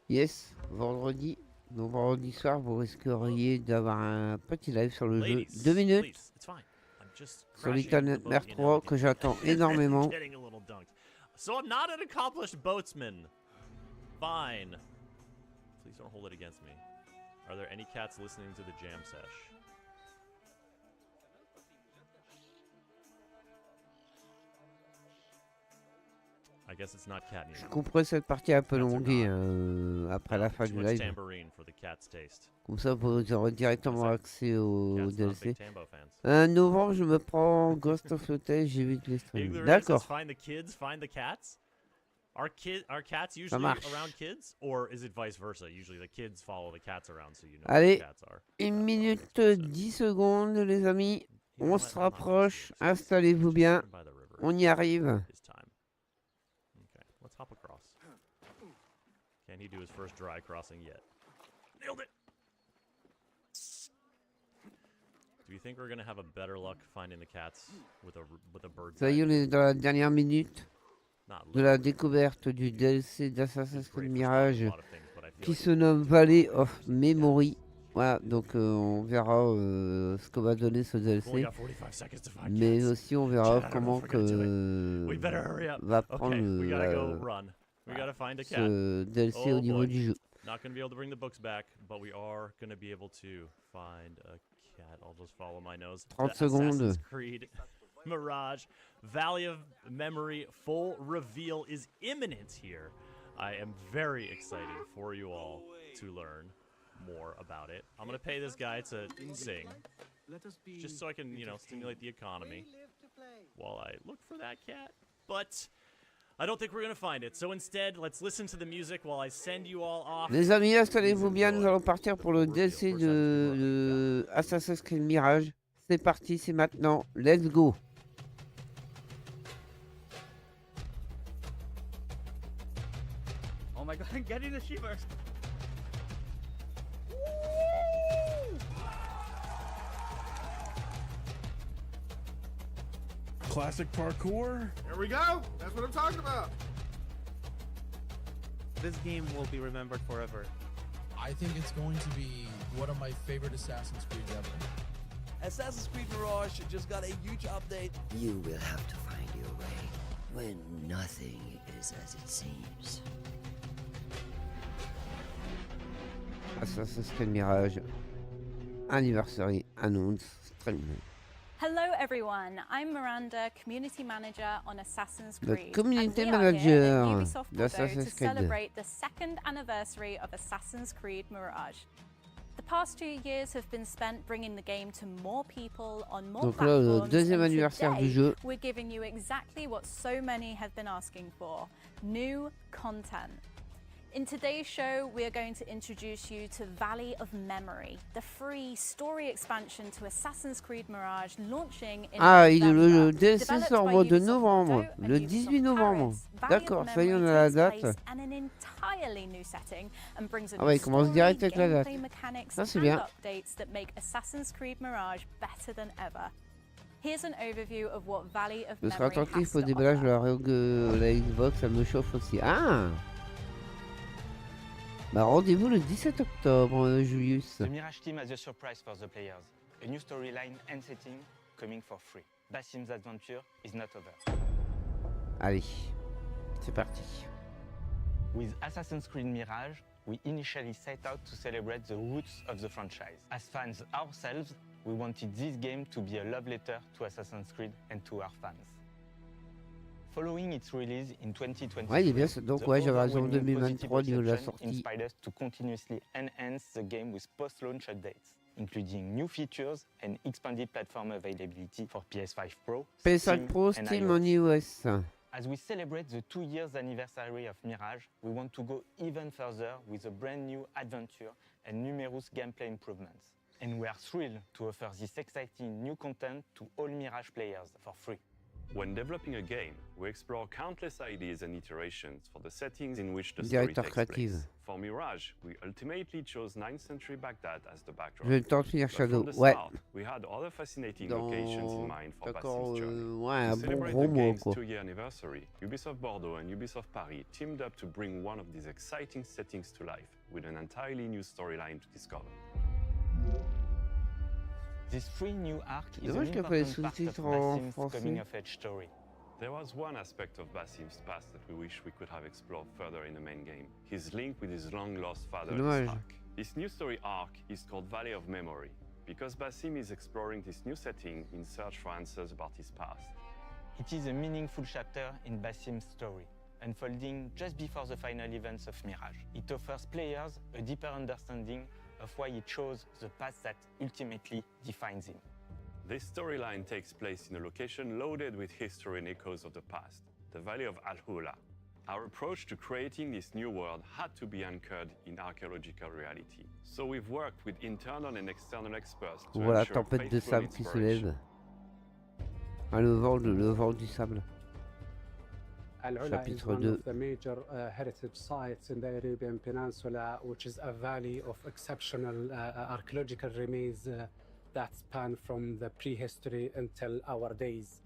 Yes, vendredi. Donc vendredi soir, vous risqueriez d'avoir un petit live sur le jeu. Ladies, 2 minutes please, it's fine. I'm just sur crashing into l'Internet the Mer boat, you know, 3 que j'attends énormément. getting a little dunked. So I'm not an accomplished boatsman. Fine. Please don't hold it against me. Are there any cats listening to the jam sesh? I guess it's not cat Je anymore. couperai cette partie un peu Cats are longuée gone. après la fin Too du much live. tambourine for the cat's taste. Comme ça, vous aurez directement That's accès au Cat's not DLC. big Tambo fans. Novembre, je me prends Ghost of the Tale, j'évite les streams. Igloo says D'accord, find the kids, find the cats. Are cats ça usually marche. around kids, or is it vice versa? Usually the kids follow the cats around, so you know Allez, where the cats are. 1 minute 10 secondes, les amis. You know On what? se I'm not rapproche. just doing this. Installez-vous Just bien. stand by the river. On y arrive. His time. Okay, let's hop across. Can he do his first dry crossing yet? Nailed it! Do you think we're gonna have a better luck finding the cats with a bird's Ça y est, on eye? est dans la dernière minute Not de la literally. découverte du DLC He's d'Assassin's great Creed for spotting Mirage a lot of things, but I feel qui like se he's nomme really Valley good of for using Memory. Voilà, donc on verra ce que va donner ce cats. We've only DLC. got 45 seconds to find Mais cats. aussi on verra Chad, I don't know comment if we're gonna que We better hurry up. va prendre Okay, we gotta go run. We gotta find a cat. ce DLC Oh au niveau boy. du jeu. Not gonna be able to bring the books back, but we are gonna be able to find a cat. I'll just follow my nose. 30 The secondes. Assassin's Creed Mirage Valley of Memory full reveal is imminent here. I am very excited for you all to learn more about it. I'm gonna pay this guy to sing, Let us be just so I can, stimulate the economy while I look for that cat. But I don't think we're gonna find it. So instead, let's listen to the music while I send you all off. Les amis, installez-vous bien, nous allons partir pour le DLC de Assassin's Creed Mirage. C'est parti, c'est maintenant. Let's go. Oh my god, I'm getting the shivers. Classic parkour. There we go. That's what I'm talking about. This game will be remembered forever. I think it's going to be one of my favorite Assassin's Creed ever. Assassin's Creed Mirage just got a huge update. You will have to find your way when nothing is as it seems. Assassin's Creed Mirage Anniversary Announce Stream. Hello everyone, I'm Miranda, Community Manager on Assassin's Le Creed. community and we are here at manager Ubisoft Bordeaux d'Assassin's to Creed. celebrate the second anniversary of Assassin's Creed Mirage. The past 2 years have been spent bringing the game to more people on more Donc là, le platforms, deuxième and anniversaire du today, jeu. we're giving you exactly what so many have been asking for, new content. In today's show, we are going to introduce you to Valley of Memory, the free story expansion to Assassin's Creed Mirage launching in Ah, November. le DLC Developed sort au by mois de Ubisoft novembre, Bordeaux and le Ubisoft 18 novembre. Paris, Valley of D'accord, ça y est, on Memory a la takes date. place in an entirely new setting and brings a Ah ouais, il new commence story, direct avec la date. gameplay mechanics Ça, c'est and bien. updates that make Assassin's Creed Mirage better than ever. Here's an overview of what Valley of Je serai Memory attentif has au to déballage de offer. la Xbox, ça me chauffe aussi. Ah, bah rendez-vous le 17 octobre, Julius. The Mirage team has a surprise for the players. A new storyline and setting coming for free. Basim's adventure is not over. Allez, c'est parti. With Assassin's Creed Mirage, we initially set out to celebrate the roots of the franchise. As fans ourselves, we wanted this game to be a love letter to Assassin's Creed and to our fans. Following its release in 2023, Ouais, il est bien, donc the ouais, j'avais raison, overwhelming 2023 positive niveau de la reception sortie. inspired us to continuously enhance the game with post-launch updates, including new features and expanded platform availability for PS5 Pro, PS5 Steam, Pro, and Steam iOS. en iOS. As we celebrate the 2 years anniversary of Mirage, we want to go even further with a brand new adventure and numerous gameplay improvements. And we are thrilled to offer this exciting new content to all Mirage players for free. When developing a game, we explore countless ideas and iterations for the settings in which the story Directeur takes créatif. place. For Mirage, we ultimately chose 9th century Baghdad as the backdrop. Je vais le temps de finir But Shadow. from the Ouais. start, we had other fascinating Dans... locations in mind for D'accord, Bassim's journey. ouais, un To bon celebrate gros the mois, game's quoi. 2-year anniversary, Ubisoft Bordeaux and Ubisoft Paris teamed up to bring one of these exciting settings to life with an entirely new storyline to discover. This free new arc is an Dommage qu'il n'y a pas les important part of sous-titres en Basim's français. coming-of-age story. There was one aspect of Basim's past that we wish we could have explored further in the main game, his link with his long-lost father, Dommage. Chaque. This new story arc is called Valley of Memory, because Basim is exploring this new setting in search for answers about his past. It is a meaningful chapter in Basim's story. unfolding just before the final events of Mirage. It offers players a deeper understanding of why he chose the path that ultimately defines him. This storyline takes place in a location loaded with history and echoes of the past, the Valley of Al-Hula. Our approach to creating this new world had to be anchored in archaeological reality. So we've worked with internal and external experts to Voilà, ensure tempête de faithful sable qui se inspiration. lève. Ah, le vent du sable. Al-Ula is Chapitre one 2. of the major heritage sites in the Arabian Peninsula, which is a valley of exceptional archaeological remains that span from the prehistory until our days.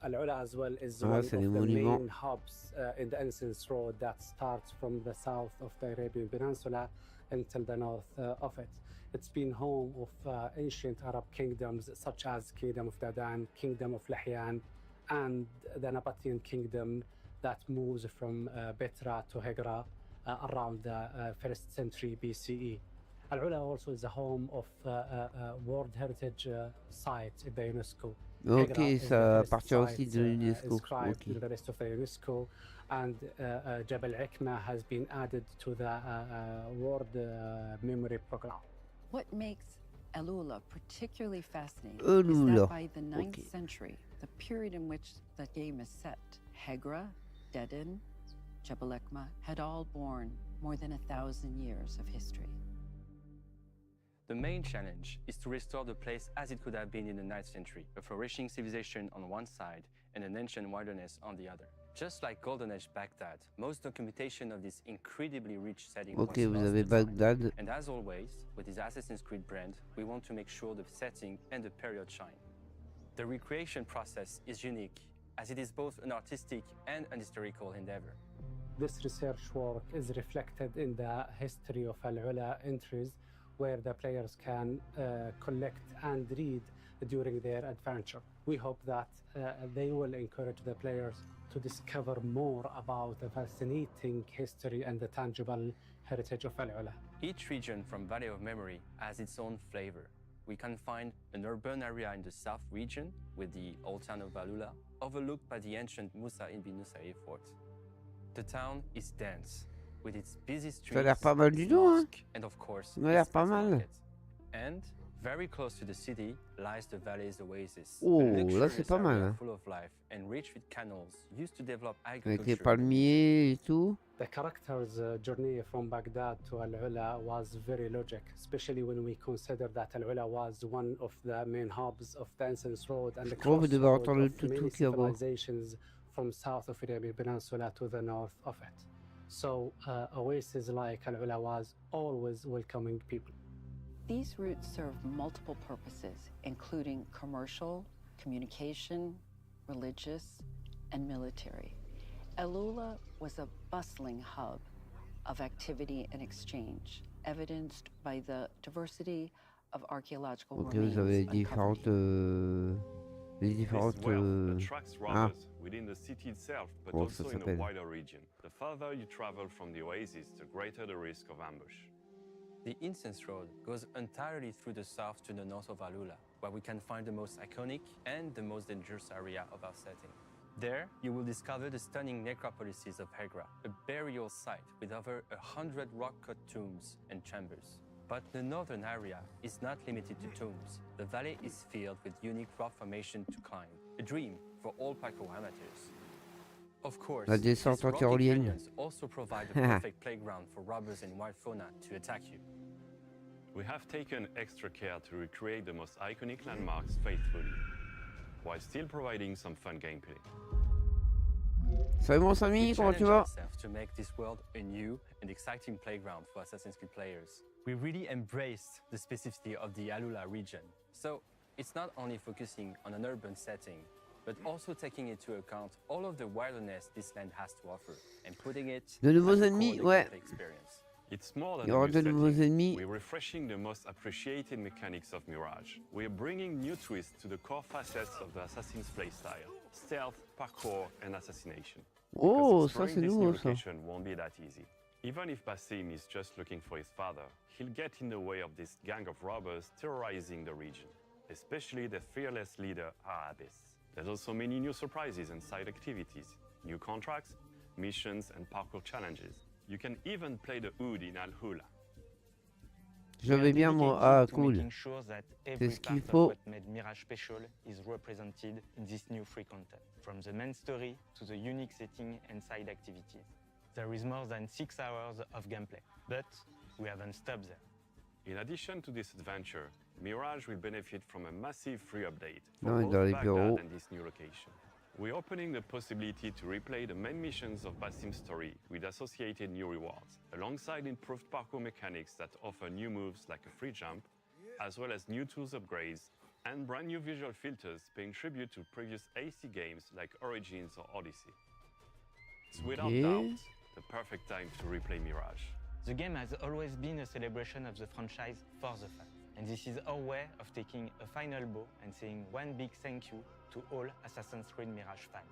Al-Ula as well is one of the main hubs in the Incense Road that starts from the south of the Arabian Peninsula until the north of it. It's been home of ancient Arab kingdoms such as Kingdom of Dadan, Kingdom of Lahyan, and the Nabatean kingdom that moves from Petra to Hegra around the 1st century BCE. Al-Ula also is the home of World Heritage Site in the UNESCO. Ok, ça appartient aussi de l'UNESCO. Inscribed in the rest of the UNESCO, and Jabal Ikma has been added to the World Memory Program. What makes Al-Ula particularly fascinating Al-Ula. is that by the 9th century, the period in which the game is set, Hegra, Dedan, Jabal Ikma had all borne more than 1,000 years of history. The main challenge is to restore the place as it could have been in the 9th century, a flourishing civilization on one side and an ancient wilderness on the other. Just like Golden Age Baghdad, most documentation of this incredibly rich setting was Ok, vous lost avez to time. Bagdad. And as always, with this Assassin's Creed brand, we want to make sure the setting and the period shine. The recreation process is unique, as it is both an artistic and an historical endeavor. This research work is reflected in the history of Al-Ula entries, where the players can collect and read during their adventure. We hope that they will encourage the players to discover more about the fascinating history and the tangible heritage of Al-Ula. Each region from Valley of Memory has its own flavor. We can find an urban area in the south region with the old town of Al-Ula, overlooked by the ancient Musa ibn Nusayr fort. The town is dense, with its busy streets, Ça a l'air pas mal du tout, hein. and of course, Ça a l'air its pas spice mal. market. And very close to the city lies the valley's oasis. Oh, a là, luxurious c'est pas mal, area hein. full of life and rich with canals used to develop Avec agriculture. les palmiers et tout. The character's journey from Baghdad to Al-Ula was very logic, especially when we consider that Al-Ula was one of the main hubs of the Incense Road and the Vous devez crossroad entendre le of many toutou qui aboie. civilizations from south of Arabian Peninsula to the north of it. So oases like Al-Ula was always welcoming people. These routes serve multiple purposes, including commercial, communication, religious, and military. Al-Ula was a bustling hub of activity and exchange, evidenced by the diversity of archaeological Ok, remains vous avez les uncovered. différentes. This well attracts robbers within the city itself, but Comment ça also in a s'appelle? wider region. The farther you travel from the oasis, the greater the risk of ambush. The Incense Road goes entirely through the south to the north of Al-Ula, where we can find the most iconic and the most dangerous area of our setting. There, you will discover the stunning necropolises of Hegra, a burial site with over 100 rock-cut tombs and chambers. But the northern area is not limited to tombs. The valley is filled with unique rock formation to climb, a dream for all parkour amateurs. Of course, La these descente rocky anti-aérienne. canyons also provide the perfect playground for robbers and wild fauna to attack you. We have taken extra care to recreate the most iconic landmarks faithfully, while still providing some fun gameplay. Salut mon We Samy, comment tu challenge vas? ourselves to make this world a new and exciting playground for Assassin's Creed players. We really embraced the specificity of the Al-Ula region. So it's not only focusing on an urban setting, but also taking into account all of the wilderness this land has to offer and putting it De nouveaux at the core ennemis, of the ouais. gameplay experience. It's more than Il y a aura new de nouveaux setting. ennemis. We're refreshing the most appreciated mechanics of Mirage. We're bringing new twists to the core facets of the Assassin's playstyle: stealth, parkour, and assassination. Oh, Because ça c'est exploring this nouveau new ça. location won't be that easy. Even if Basim is just looking for his father, he'll get in the way of this gang of robbers terrorizing the region, especially the fearless leader Arabis. There's also many new surprises and side activities, new contracts, missions and parkour challenges. You can even play the oud in Al Hula. Je vais bien moi. Ah cool. Making sure that C'est every ce qu'il part faut. of what made Mirage special is represented in this new free content, from the main story to the unique setting and side activities. There is more than 6 hours of gameplay, but we haven't stopped there. In addition to this adventure, Mirage will benefit from a massive free update Non, for dans both les Baghdad bureaux. and this new location. We're opening the possibility to replay the main missions of Basim's story with associated new rewards, alongside improved parkour mechanics that offer new moves like a free jump, as well as new tools upgrades, and brand new visual filters paying tribute to previous AC games like Origins or Odyssey. It's without doubt the perfect time to replay Mirage. The game has always been a celebration of the franchise for the fans, and this is our way of taking a final bow and saying one big thank you to all Assassin's Creed Mirage fans.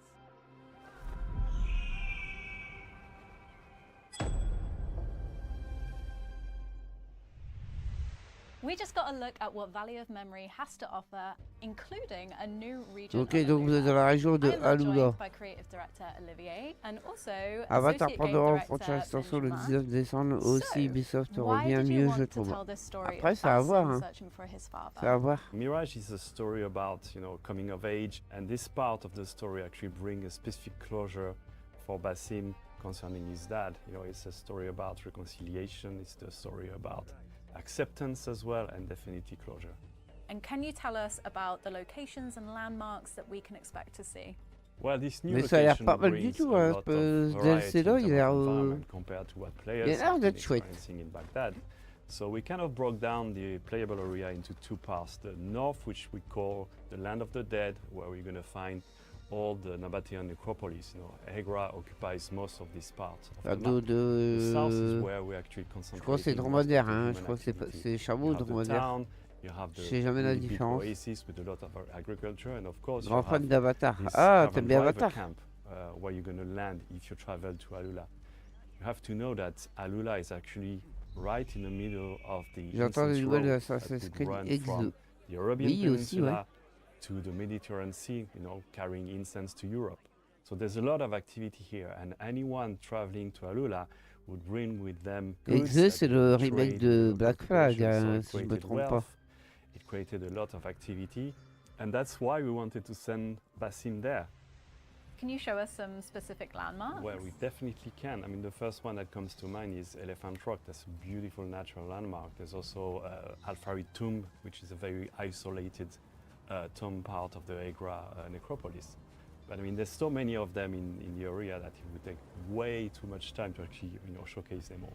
We just got a look at what Valley of Memory has to offer, including a new region. Ok, donc vous êtes dans la région de Alula. By creative director Olivier and also Avatar associate game pendant director franchise extension le Benjamin. 19 décembre aussi. Ubisoft Why revient did you mieux, want je to trouve. tell this story Après, of c'est à voir. Basim Hein. searching for his father? C'est à voir. Mirage is a story about, coming of age, and this part of the story actually brings a specific closure for Basim concerning his dad. It's a story about reconciliation, it's the story about acceptance as well, and definitely closure. And can you tell us about the locations and landmarks that we can expect to see? Well, this new Mais ça a l'air location pas mal du brings tout, a hein, lot ce of variety DLC-là, in il a terms l'air. of environment compared to what Il a players l'air have been d'être chouette. experiencing in Baghdad. So we kind of broke down the playable area into two parts. The north, which we call the Land of the Dead, where we're going to find all the Nabatean necropolis. Hegra occupies most of this part of the map. The south is where we actually Je crois que c'est concentrating most of dromadaire, the hein. human Je crois que activity. c'est chameau You have the dromadaire. town, you have Je the sais jamais la really big différence. oasis with a lot of agriculture, and of course you Grand fan have d'Avatar. this Ah, caravan t'aimes bien driver Avatar? camp, where you're going to land if you travel to Alula. You have to know that Alula is actually right in the middle of the J'entends des incense nouvelles de road that Assassin's would Creed run Exo. from the Arabian Oui, aussi, Peninsula ouais. to the Mediterranean Sea, carrying incense to Europe. So there's a lot of activity here, and anyone traveling to Alula would bring with them goods Exo, that c'est they le would remake trade de in the Black Flag, population. So hein, it si je me created trompe pas. wealth, it created a lot of activity, and that's why we wanted to send Basim there. Can you show us some specific landmarks? Well, we definitely can. I mean, the first one that comes to mind is Elephant Rock. That's a beautiful natural landmark. There's also Al-Farid Tomb, which is a very isolated tomb part of the Agra necropolis. But I mean, there's so many of them in the area that it would take way too much time to actually, showcase them all.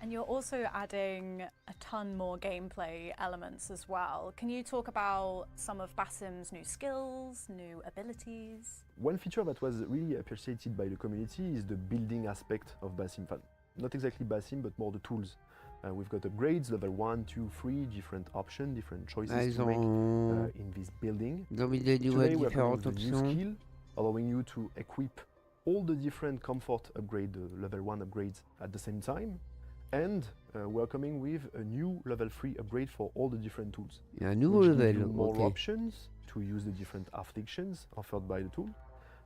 And you're also adding a ton more gameplay elements as well. Can you talk about some of Basim's new skills, new abilities? One feature that was really appreciated by the community is the building aspect of Basim. Not exactly Basim, but more the tools. We've got upgrades, level 1, 2, 3, different options, different choices to make in this building. Ils ont mis des Today nouvelles we're coming différentes with a new options. skill, allowing you to equip all the different comfort upgrade, level 1 upgrades at the same time. And we're coming with a new level 3 upgrade for all the different tools. Il y a un nouveau which gives level, you more ok. options to use the different afflictions offered by the tool.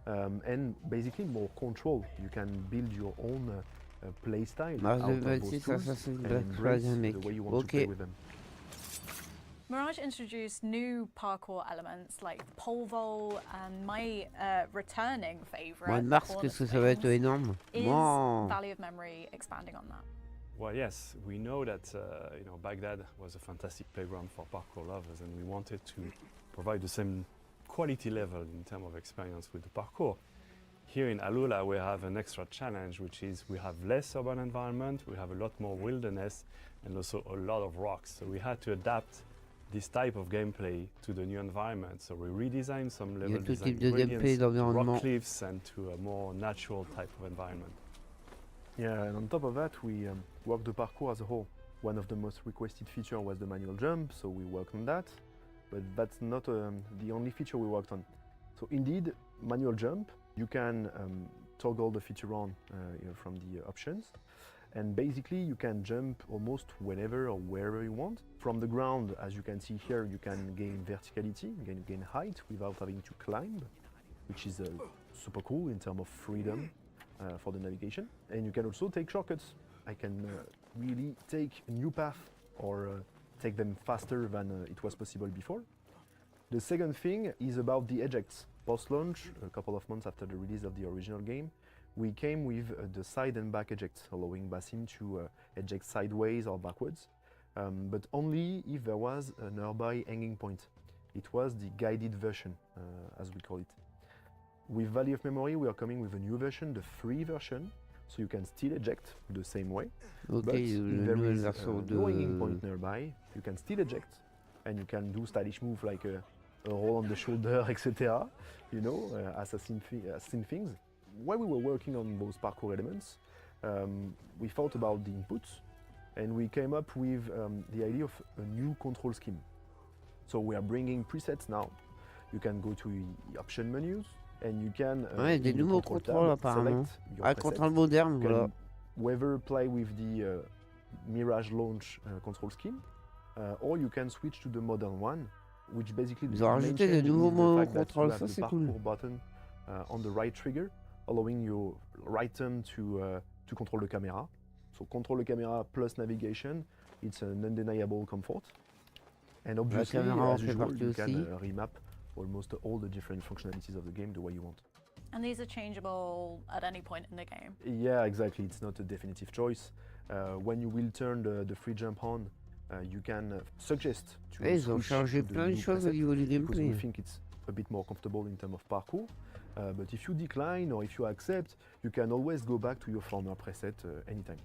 And basically more control. You can build your own play style Mars out of those 26, tools Assassin's and Black embrace Flag, the mec. way you want to play Ok. with them. Mirage introduced new parkour elements like the pole vault, and my returning favourite, Mois de mars, qu'est-ce que ça va être énorme. is Bon. Valley of Memory expanding on that. Well, yes, we know that Baghdad was a fantastic playground for parkour lovers, and we wanted to provide the same quality level in terms of experience with the parkour. Here in Alula, we have an extra challenge, which is we have less urban environment, we have a lot more wilderness, and also a lot of rocks. So we had to adapt this type of gameplay to the new environment. So we redesigned some Il y a level tout design type de gameplay gradients to d'environnement. rock cliffs and to a more natural type of environment. Yeah, and on top of that, we worked the parkour as a whole. One of the most requested features was the manual jump, so we worked on that. But that's not the only feature we worked on. So indeed, manual jump, you can toggle the feature on from the options. And basically, you can jump almost whenever or wherever you want. From the ground, as you can see here, you can gain verticality, you can gain height without having to climb, which is super cool in terms of freedom. for the navigation. And you can also take shortcuts. I can really take a new path or take them faster than it was possible before. The second thing is about the ejects. Post-launch, a couple of months after the release of the original game, we came with the side and back ejects, allowing Basim to eject sideways or backwards, but only if there was a nearby hanging point. It was the guided version, as we call it. With Valley of Memory, we are coming with a new version, the free version, so you can still eject the same way. Ok, But if there nouvelle is version no hanging de... point nearby, you can still eject, and you can do stylish move like a roll on the shoulder, etc. You know, assassin things. While we were working on those parkour elements, we thought about the inputs, and we came up with the idea of a new control scheme. So we are bringing presets now. You can go to the option menus, and you can Ouais, des in the nouveaux control contrôles tab, apparemment. select your Un preset. contrôle moderne, You can voilà. whether play with the Mirage launch control scheme, or you can switch to the modern one, which basically Ils the ont main rajouté des change is nouveaux the mots fact that you contrôle, have ça the c'est cool. parkour button on the right trigger, allowing your right thumb to control the camera. So control the camera plus navigation, it's an undeniable comfort. And obviously, caméra en as fait usual, partie you can aussi. Remap almost all the different functionalities of the game the way you want. And these are changeable at any point in the game. Yeah, exactly. It's not a definitive choice. When you will turn the free jump on, you can suggest to Ouais, ils ont switch changé to the plein de new choses au preset niveau du because we gameplay. think it's a bit more comfortable in terms of parkour. But if you decline or if you accept, you can always go back to your former preset anytime.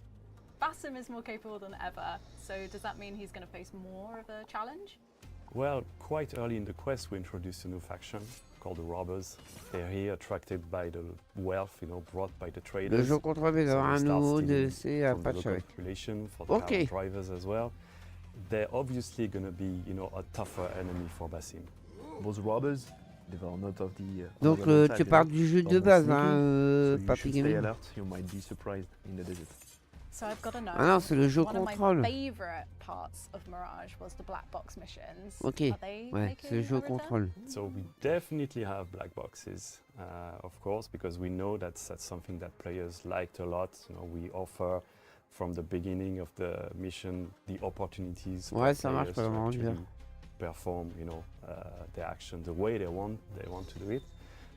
Basim is more capable than ever, so does that mean he's going to face more of a challenge? Well, quite early in the quest, we introduced a new faction called the Robbers. They're here attracted by the wealth, brought by the traders. Le jeu contrôle d'avoir un they start nouveau stealing DLC à from the patch local avec. population for the Ok. caravan drivers as well. They're obviously going to be, a tougher enemy for Basim. Those robbers, they were not of the. Donc tu parles du jeu de base, hein, so you Papy should stay Gaming. alert. You might be surprised in the desert. So I've got to know. Ah non, c'est le jeu one contrôle. of my favorite parts of Mirage was the black box missions. Ok, Are they ouais, c'est le jeu contrôle. So we definitely have black boxes, of course, because we know that's something that players liked a lot. We offer from the beginning of the mission the opportunities for Ouais, ça marche players to vraiment bien. actually perform, their action the way they want to do it.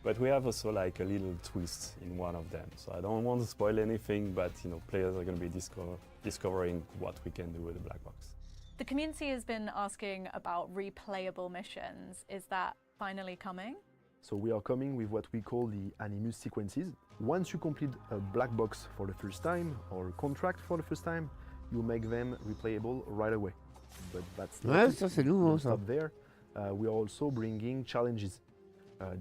But we have also like a little twist in one of them. So I don't want to spoil anything, but players are going to be discovering what we can do with the black box. The community has been asking about replayable missions. Is that finally coming? So we are coming with what we call the animus sequences. Once you complete a black box for the first time or a contract for the first time, you make them replayable right away. But that's not Ouais, it. ça c'est nouveau Don't ça. stop there. We are also bringing challenges.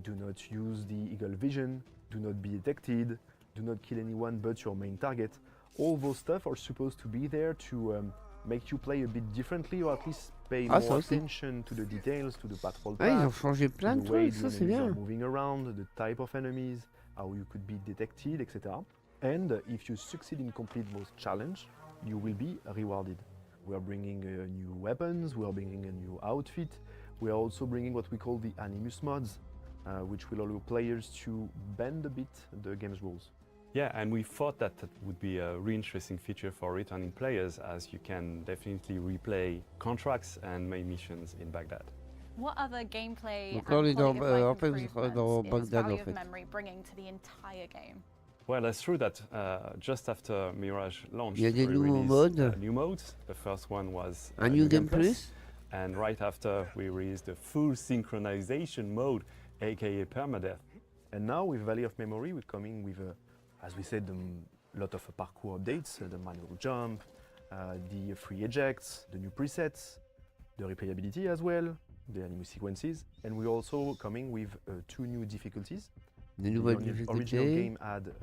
Do not use the eagle vision, do not be detected, do not kill anyone but your main target. All those stuff are supposed to be there to make you play a bit differently or at least pay Ah, ça more aussi. attention to the details, to the patrol Ouais, ils ont path, changé to plein the de way trucs, the ça c'est enemies are bien. moving around, the type of enemies, how you could be detected, etc. And if you succeed in complete those challenge, you will be rewarded. We are bringing new weapons, we are bringing a new outfit, we are also bringing what we call the animus mods, which will allow players to bend a bit the game's rules. Yeah, and we thought that would be a really interesting feature for returning players, as you can definitely replay contracts and main missions in Baghdad. What other gameplay Donc and là, on est dans, quality of life en fait, vous serez dans improvements is Bagdad Valley en of fait. Memory bringing to the entire game? Well, that's true that just after Mirage launched, Il y a des we nouveaux released modes. new modes. The first one was Un New Game Plus. Plus. And right after, we released the full synchronization mode, aka permadeath. And now with Valley of Memory, we're coming with, as we said, a lot of parkour updates, the manual jump, the free ejects, the new presets, the replayability as well, the animus sequences, and we're also coming with 2 new difficulties. Des The nouvelles original difficultés. game had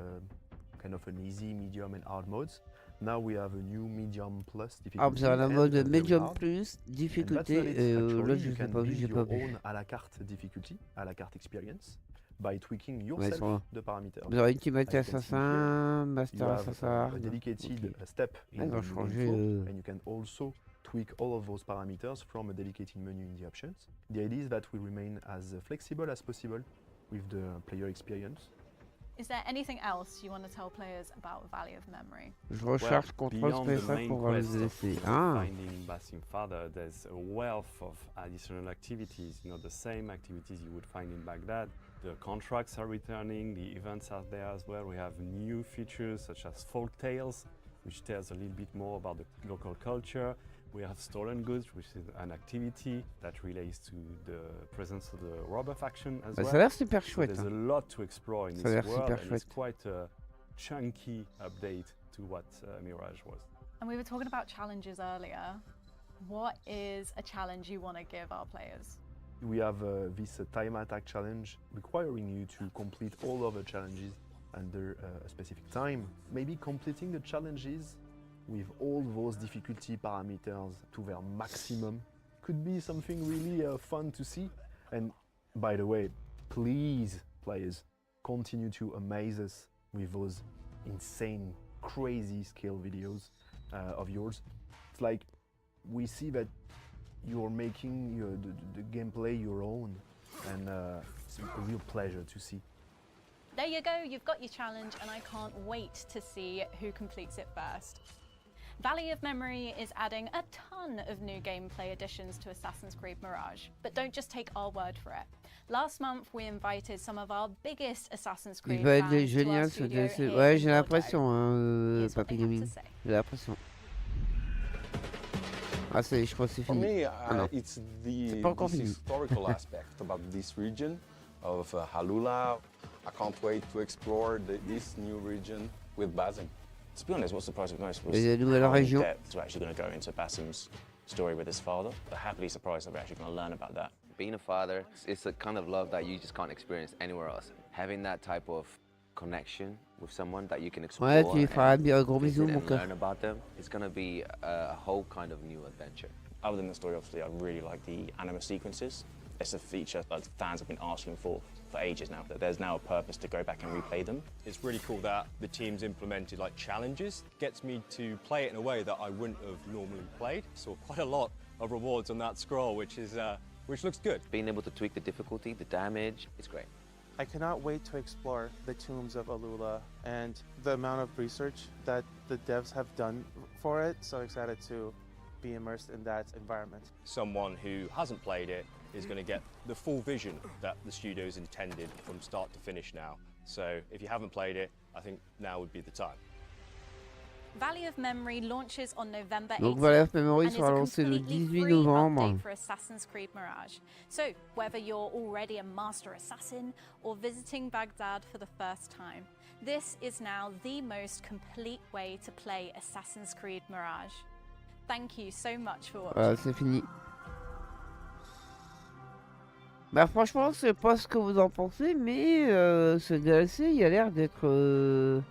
kind of an easy, medium and hard modes. Now we have a new medium plus difficulty. Ah, vous avez la and mode a very Medium hard. Plus, And that's difficulté, not it. et Actually, là je you sais can pas vu, build j'ai pas your vu. own à la carte difficulty, à la carte experience, by tweaking Ouais, yourself ils sont là. the parameters. Vous aurez Ultimate As you can see Assassin, here, Master you have Assassin a Hard. dedicated Ok. step in Ah, ils the ont game changé. flow, and you can also tweak all of those parameters from a dedicated menu in the options. The idea is that we remain as flexible as possible with the player experience. Is there anything else you want to tell players about Valley of Memory? Je recharge contrôle beyond the PS5 main pour voir les quest of essais. Ah, finding Basim father, there's a wealth of additional activities. You know, the same activities you would find in Baghdad. The contracts are returning, the events are there as well. We have new features such as folk tales, which tells a little bit more about the local culture. We have stolen goods, which is an activity that relates to the presence of the robber faction as bah, well. ça a l'air super So chouette. there's Hein. a lot to explore in Ça a this l'air world, super and it's chouette. quite a chunky update to what Mirage was. And we were talking about challenges earlier. What is a challenge you want to give our players? We have this time attack challenge requiring you to complete all of the challenges under a specific time. Maybe completing the challenges with all those difficulty parameters to their maximum could be something really fun to see. And by the way, please, players, continue to amaze us with those insane, crazy skill videos of yours. It's like we see that you're making the gameplay your own, and it's a real pleasure to see. There you go, you've got your challenge, and I can't wait to see who completes it first. Valley of Memory is adding a ton of new gameplay additions to Assassin's Creed Mirage, but don't just take our word for it. Last month, we invited some of our biggest Assassin's Il Creed va être fans to our génial ce studio DLC. here Ouais, in j'ai Bordeaux. l'impression, hein, Here's what Papy they have to Gaming. say. J'ai l'impression. Ah, ça y est, je crois que c'est For fini. me, Ah non. it's C'est pas encore this fini. historical aspect about this region of Halula. I can't wait to explore this new region with Basim. To be honest, what surprised me most was Et la nouvelle how in région. depth we're actually going to go into Basim's story with his father. But happily surprised that we're actually going to learn about that. Being a father, it's a kind of love that you just can't experience anywhere else. Having that type of connection with someone that you can explore Ouais, tu lui feras and un gros visit bisou, mon and cœur. learn about them, it's going to be a whole kind of new adventure. Other than the story, obviously, I really like the anima sequences. It's a feature that fans have been asking for ages now, that there's now a purpose to go back and replay them. It's really cool that the team's implemented like challenges. Gets me to play it in a way that I wouldn't have normally played. Saw quite a lot of rewards on that scroll, which looks good. Being able to tweak the difficulty, the damage, it's great. I cannot wait to explore the tombs of Alula and the amount of research that the devs have done for it. So excited to be immersed in that environment. Someone who hasn't played it is going to get the full vision that the studio's intended from start to finish now. So if you haven't played it, I think now would be the time. Valley of Memory launches on November 18th Donc Valley of Memory and is sera a lancé le completely 18 free novembre. update for Assassin's Creed Mirage. So whether you're already a master assassin or visiting Baghdad for the first time, this is now the most complete way to play Assassin's Creed Mirage. Thank you so much for watching. Voilà, c'est fini. Bah franchement, je sais pas ce que vous en pensez, mais ce DLC, il a l'air d'être...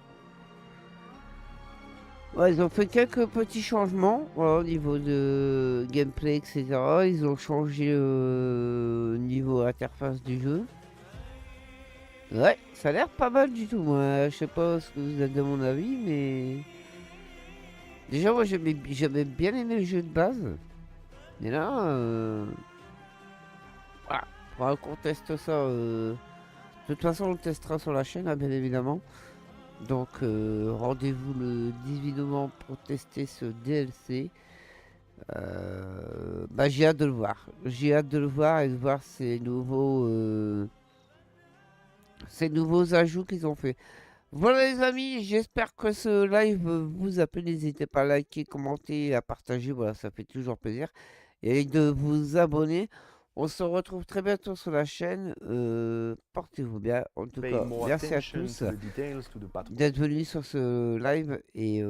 Ouais, ils ont fait quelques petits changements voilà, au niveau de gameplay, etc. Ils ont changé niveau interface du jeu. Ouais, ça a l'air pas mal du tout, moi. Je sais pas ce que vous êtes de mon avis, mais... Déjà, moi, j'avais bien aimé le jeu de base. Mais là... Voilà. Faudra qu'on teste ça. De toute façon, on le testera sur la chaîne, hein, bien évidemment. Donc, rendez-vous le 18 novembre pour tester ce DLC. Bah, j'ai hâte de le voir. J'ai hâte de le voir et de voir ces nouveaux ajouts qu'ils ont fait. Voilà les amis, j'espère que ce live vous a plu. N'hésitez pas à liker, commenter, à partager. Voilà, ça fait toujours plaisir. Et de vous abonner. On se retrouve très bientôt sur la chaîne. Portez-vous bien. En tout cas, merci à tous d'être venus sur ce live. Et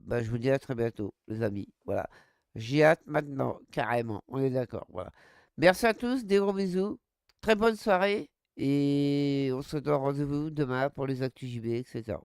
bah, je vous dis à très bientôt, les amis. Voilà. J'ai hâte maintenant, carrément. On est d'accord. Voilà. Merci à tous. Des gros bisous. Très bonne soirée. Et on se donne rendez-vous demain pour les actus JB, etc.